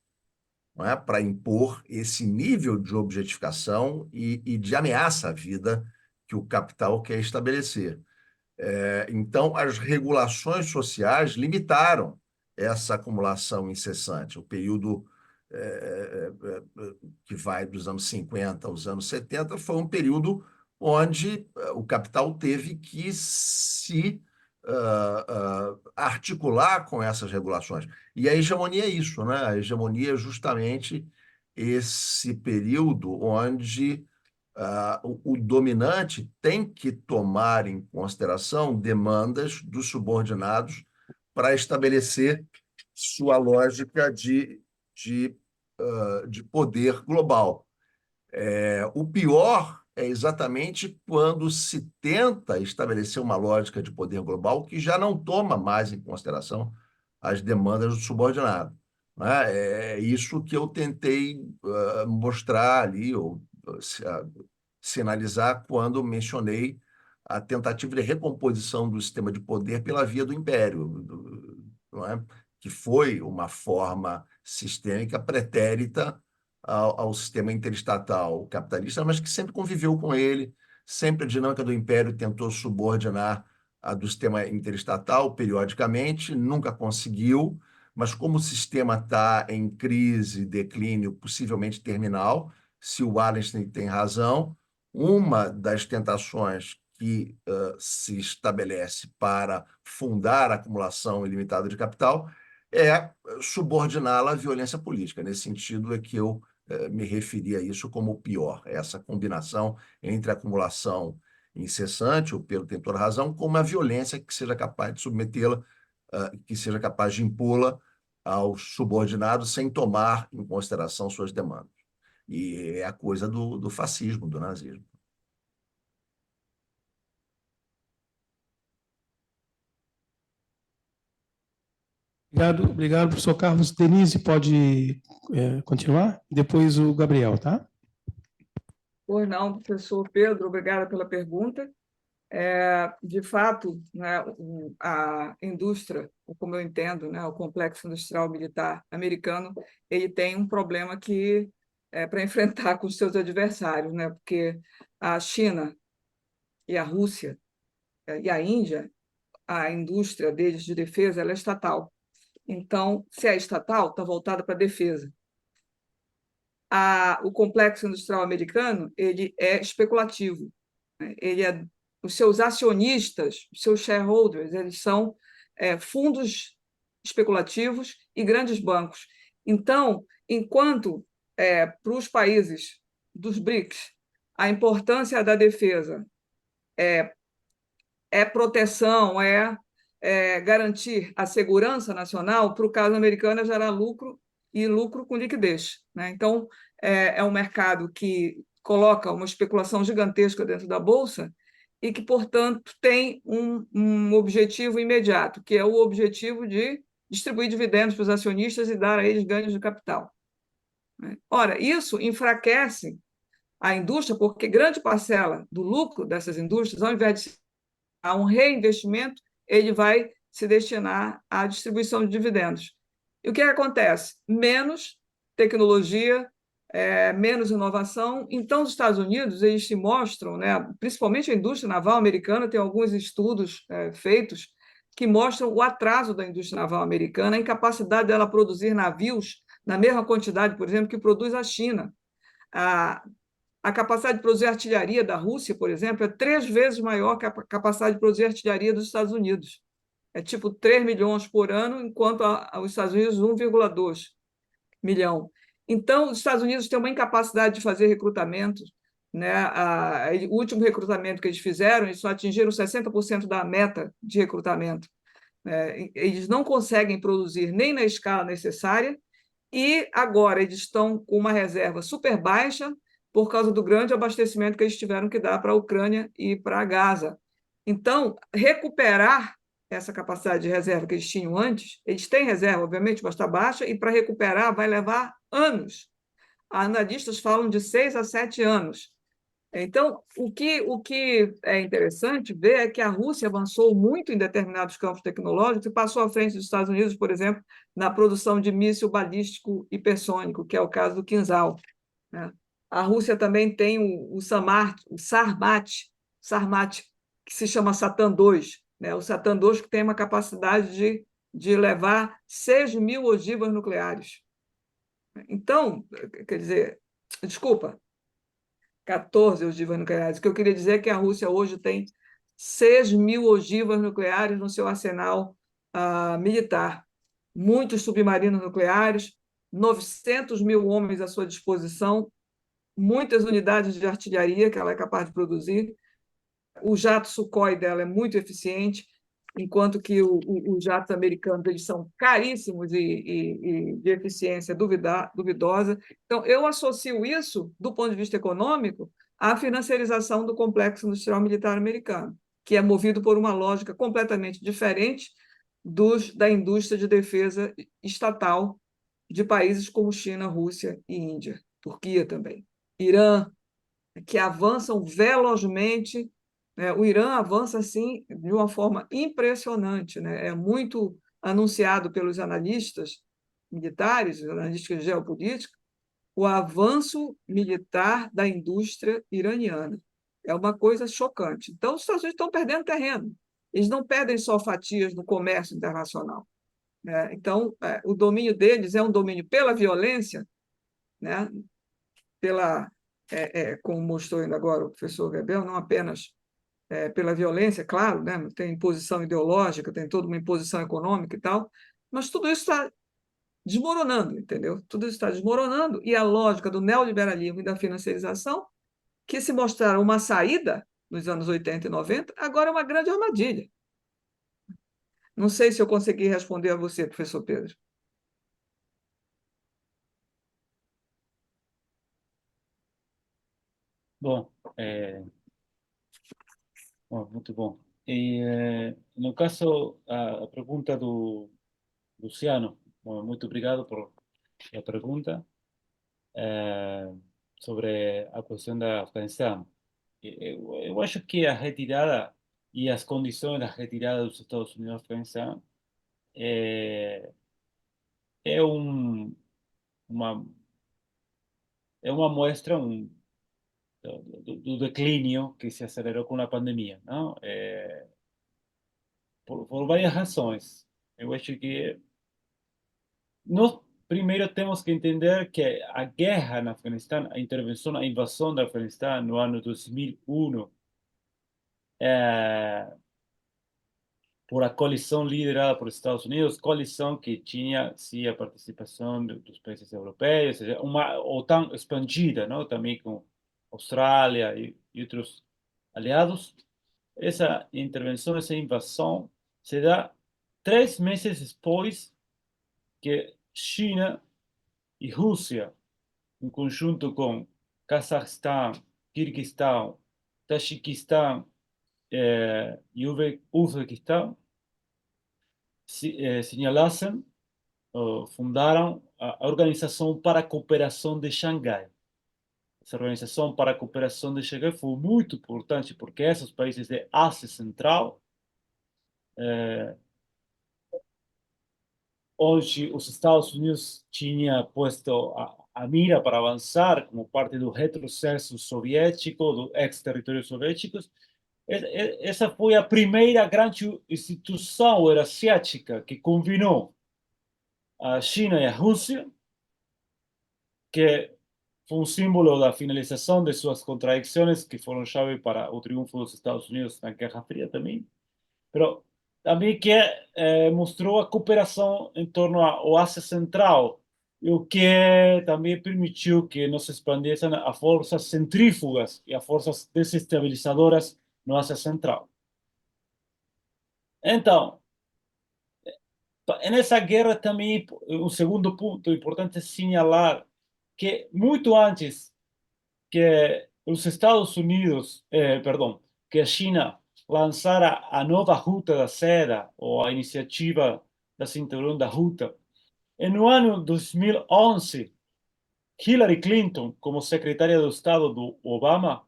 não é? Para impor esse nível de objetificação e de ameaça à vida que o capital quer estabelecer. Então, as regulações sociais limitaram essa acumulação incessante. O período que vai dos anos 50 aos anos 70 foi um período onde o capital teve que se articular com essas regulações. E a hegemonia é isso, né? A hegemonia é justamente esse período onde o dominante tem que tomar em consideração demandas dos subordinados para estabelecer sua lógica de poder global. O pior é exatamente quando se tenta estabelecer uma lógica de poder global que já não toma mais em consideração as demandas do subordinado, né? É isso que eu tentei mostrar ali, ou sinalizar, quando mencionei a tentativa de recomposição do sistema de poder pela via do império, não é? Que foi uma forma sistêmica pretérita ao sistema interestatal capitalista, mas que sempre conviveu com ele, sempre a dinâmica do império tentou subordinar a do sistema interestatal periodicamente, nunca conseguiu, mas como o sistema está em crise, declínio, possivelmente terminal, se o Wallenstein tem razão, uma das tentações que se estabelece para fundar a acumulação ilimitada de capital é subordiná-la à violência política. Nesse sentido é que eu me referi a isso como o pior, essa combinação entre a acumulação incessante, o Pedro tem toda a razão, com uma violência que seja capaz de submetê-la, que seja capaz de impô-la aos subordinados sem tomar em consideração suas demandas. E é a coisa do fascismo, do nazismo. Obrigado, professor Carlos. Denise, pode continuar? Depois o Gabriel, tá? Pois não, professor Pedro, obrigada pela pergunta. De fato, né, a indústria, como eu entendo, né, o complexo industrial militar americano, ele tem um problema que para enfrentar com os seus adversários, né, porque a China e a Rússia e a Índia, a indústria deles de defesa ela é estatal. Então, se é estatal, está voltada para a defesa. O complexo industrial americano ele é especulativo, né? Os seus acionistas, os seus shareholders, eles são fundos especulativos e grandes bancos. Então, enquanto para os países dos BRICS a importância da defesa é proteção, garantir a segurança nacional, para o caso americano é gerar lucro e lucro com liquidez, né? Então, é um mercado que coloca uma especulação gigantesca dentro da Bolsa e que, portanto, tem um objetivo imediato, que é o objetivo de distribuir dividendos para os acionistas e dar a eles ganhos de capital, né? Ora, isso enfraquece a indústria, porque grande parcela do lucro dessas indústrias, ao invés de a um reinvestimento, ele vai se destinar à distribuição de dividendos. E o que acontece? Menos tecnologia, menos inovação. Então, os Estados Unidos, eles se mostram, né, principalmente a indústria naval americana, tem alguns estudos feitos que mostram o atraso da indústria naval americana, a incapacidade dela produzir navios na mesma quantidade, por exemplo, que produz a China. A A capacidade de produzir artilharia da Rússia, por exemplo, é 3 vezes maior que a capacidade de produzir artilharia dos Estados Unidos. É tipo 3 milhões por ano, enquanto os Estados Unidos 1,2 milhão. Então, os Estados Unidos têm uma incapacidade de fazer recrutamentos, né? O último recrutamento que eles fizeram, eles só atingiram 60% da meta de recrutamento. Eles não conseguem produzir nem na escala necessária e agora eles estão com uma reserva super baixa por causa do grande abastecimento que eles tiveram que dar para a Ucrânia e para a Gaza. Então, recuperar essa capacidade de reserva que eles tinham antes, eles têm reserva, obviamente, mas está baixa, e para recuperar vai levar anos. Analistas falam de 6 a 7 anos. Então, o que é interessante ver é que a Rússia avançou muito em determinados campos tecnológicos e passou à frente dos Estados Unidos, por exemplo, na produção de míssil balístico hipersônico, que é o caso do Kinzhal, né? A Rússia também tem o Sarmat, que se chama Satan II, né? O Satan II que tem uma capacidade de levar 6.000 ogivas nucleares. Então, quer dizer, desculpa, 14 ogivas nucleares. O que eu queria dizer é que a Rússia hoje tem 6.000 ogivas nucleares no seu arsenal militar, muitos submarinos nucleares, 900.000 homens à sua disposição, muitas unidades de artilharia que ela é capaz de produzir. O jato Sukhoi dela é muito eficiente, enquanto que os jatos americanos eles são caríssimos e de eficiência duvidosa. Então, eu associo isso, do ponto de vista econômico, à financiarização do complexo industrial militar americano, que é movido por uma lógica completamente diferente da indústria de defesa estatal de países como China, Rússia e Índia, Turquia também, Irã, que avançam velozmente. O Irã avança assim de uma forma impressionante, né? É muito anunciado pelos analistas militares, analistas geopolíticos, o avanço militar da indústria iraniana. É uma coisa chocante. Então, os Estados Unidos estão perdendo terreno. Eles não perdem só fatias no comércio internacional, né? Então, o domínio deles é um domínio pela violência, né? Como mostrou ainda agora o professor Gebel, não apenas pela violência, claro, né? Tem imposição ideológica, tem toda uma imposição econômica e tal, mas tudo isso está desmoronando, entendeu? Tudo isso está desmoronando e a lógica do neoliberalismo e da financiarização, que se mostraram uma saída nos anos 80 e 90, agora é uma grande armadilha. Não sei se eu consegui responder a você, professor Pedro. Bom, muito bom. E, no caso, a pergunta do Luciano, bom, muito obrigado por a pergunta sobre a questão da Afeganistão. Eu acho que a retirada e as condições da retirada dos Estados Unidos da Afeganistão é uma, é uma mostra do declínio que se acelerou com a pandemia, não? Por várias razões. Eu acho que nós primeiro temos que entender que a guerra no Afeganistão, a intervenção, a invasão do Afeganistão no ano 2001, por a coalição liderada por Estados Unidos, coalição que tinha sim a participação dos países europeus, uma OTAN expandida, não? Também com Austrália e outros aliados. Essa intervenção, essa invasão se dá 3 meses depois que China e Rússia, em conjunto com Cazaquistão, Kirguistão, Tajiquistão e Uzbequistão, señalassem, fundaram a Organização para a Cooperação de Xangai. Essa Organização para a Cooperação de Xangai foi muito importante porque esses países de Ásia Central, onde os Estados Unidos tinham posto a mira para avançar como parte do retrocesso soviético, do ex-território soviéticos, essa foi a primeira grande instituição euroasiática que combinou a China e a Rússia, que foi um símbolo da finalização de suas contradições, que foram chave para o triunfo dos Estados Unidos na Guerra Fria também. Mas também que mostrou a cooperação em torno ao Ásia Central, o que também permitiu que não se expandissem as forças centrífugas e as forças desestabilizadoras no Ásia Central. Então, nessa guerra também, um segundo ponto importante assinalar que muito antes que os Estados Unidos, perdão, que a China lançara a nova Ruta da Seda, ou a iniciativa da Cinturão da Ruta, no ano 2011, Hillary Clinton, como secretária do Estado do Obama,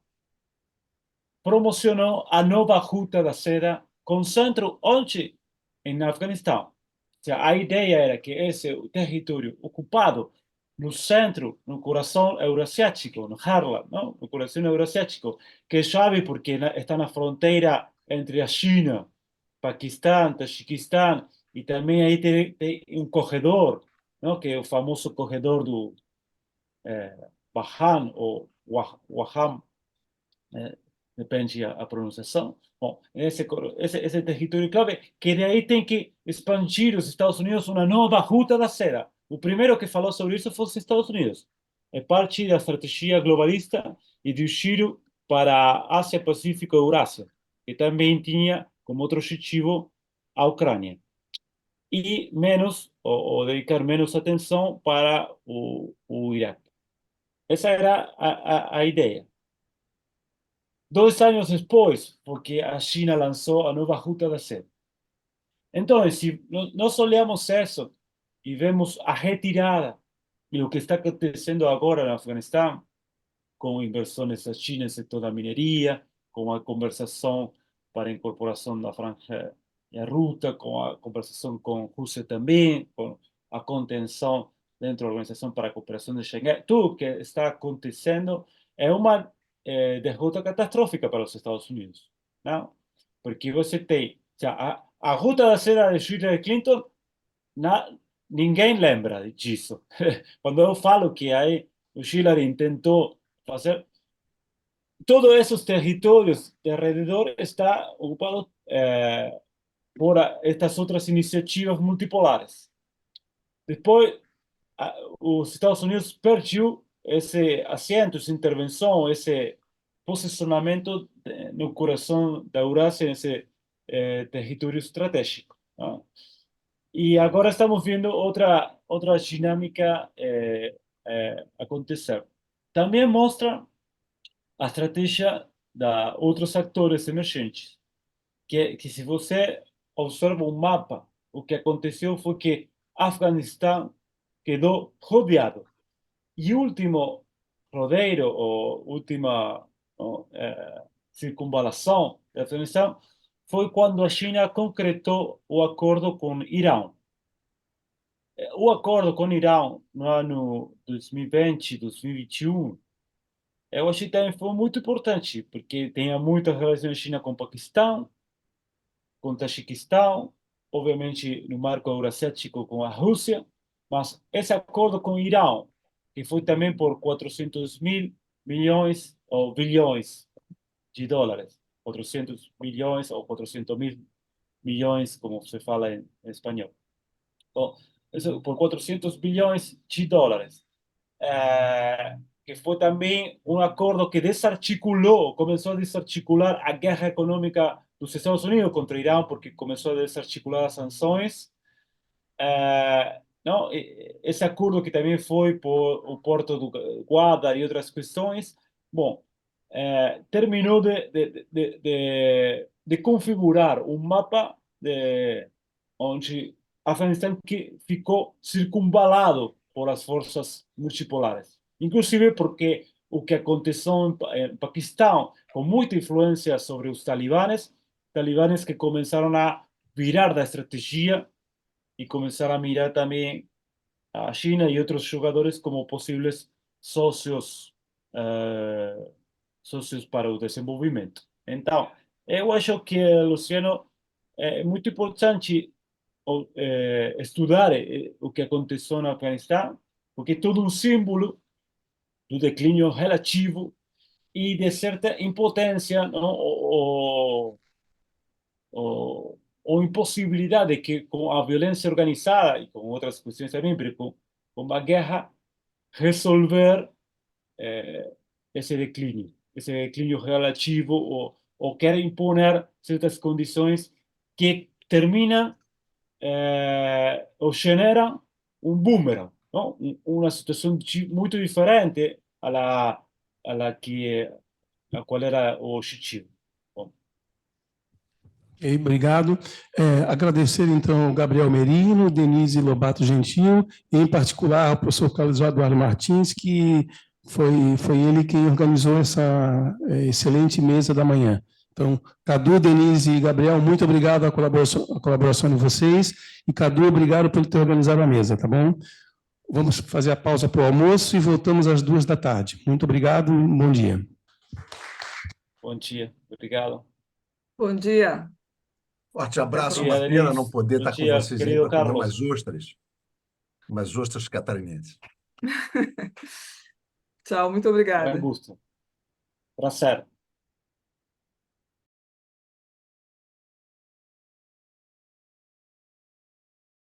promocionou a nova Ruta da Seda com centro onde? Em Afeganistão. Ou seja, a ideia era que esse território ocupado no centro, no coração eurasiático, no Harlan, não? No coração eurasiático, que é chave porque está na fronteira entre a China, Paquistão, Tajiquistão, e também aí tem um corredor, não? Que é o famoso corredor do Wahan, ou Waham, depende a pronunciação. Bom, esse território clave, que de aí tem que expandir os Estados Unidos uma nova Ruta da Seda. O primeiro que falou sobre isso foi os Estados Unidos. É parte da estratégia globalista e do giro para a Ásia, Pacífico e Eurásia, que também tinha como outro objetivo a Ucrânia. E menos, ou dedicar menos atenção para o Iraque. Essa era a ideia. 2 anos depois, porque a China lançou a nova Ruta da Seda. Então, se nós olhamos isso e vemos a retirada e o que está acontecendo agora no Afeganistão, com inversões da China no setor da mineria, com a conversação para a incorporação da Franja e a Ruta, com a conversação com a Rússia também, com a contenção dentro da Organização para a Cooperação de Xangai, tudo o que está acontecendo é uma derrota catastrófica para os Estados Unidos, não? Porque você tem a Ruta da Seda de Hillary Clinton, ninguém lembra disso. Quando eu falo que aí o Hillary tentou fazer, todos esses territórios de alrededor estão ocupados por estas outras iniciativas multipolares. Depois, os Estados Unidos perdeu esse assento, essa intervenção, esse posicionamento no coração da Eurásia, nesse território estratégico. Não? E agora estamos vendo outra dinâmica acontecer. Também mostra a estratégia de outros atores emergentes, que se você observa um mapa, o que aconteceu foi que Afeganistão quedou rodeado. E o último rodeio, ou última circunvalação da Afeganistão, foi quando a China concretou o acordo com Irã. O acordo com Irã no ano 2020, 2021, eu acho que também foi muito importante, porque tem muitas relações China com o Paquistão, com o Tajiquistão, obviamente no marco eurasiático com a Rússia, mas esse acordo com o Irã, que foi também por 400 mil milhões ou bilhões de dólares, 400 milhões ou 400 mil milhões, como se fala em espanhol. Então, isso por 400 bilhões de dólares. Que foi também um acordo que desarticulou, começou a desarticular a guerra econômica dos Estados Unidos contra o Irã, porque começou a desarticular as sanções. Não, esse acordo que também foi por o Porto do Guadar e outras questões, bom, terminou de configurar um mapa onde Afeganistão que ficou circunvalado por as forças multipolares. Inclusive porque o que aconteceu em Paquistão, com muita influência sobre os talibanes que começaram a virar da estratégia e começaram a mirar também a China e outros jogadores como possíveis sócios, sócios para o desenvolvimento. Então, eu acho que, Luciano, é muito importante estudar o que aconteceu no Afeganistão, porque é todo um símbolo do declínio relativo e de certa impotência, não? Ou impossibilidade que com a violência organizada e com outras questões também, mas com a guerra, resolver esse declínio relativo ou quer imponer certas condições que terminam ou generam boomerang, não? Uma situação muito diferente a qual era o objetivo. Bom, Ok, obrigado. Agradecer, então, ao Gabriel Merino, Denise Lobato Gentil, e, em particular, ao professor Carlos Eduardo Martins, que foi ele quem organizou essa excelente mesa da manhã. Então, Cadu, Denise e Gabriel, muito obrigado a colaboração de vocês. E, Cadu, obrigado por ter organizado a mesa, tá bom? Vamos fazer a pausa para o almoço e voltamos às 14h. Muito obrigado e bom dia. bom dia, obrigado. Bom dia. Forte abraço, Bom dia, uma pena Denise. não poder Bom estar com dia, vocês aí querido para comer Carlos. umas ostras catarinenses. Tchau, muito obrigada. Gran gusto. Prazer.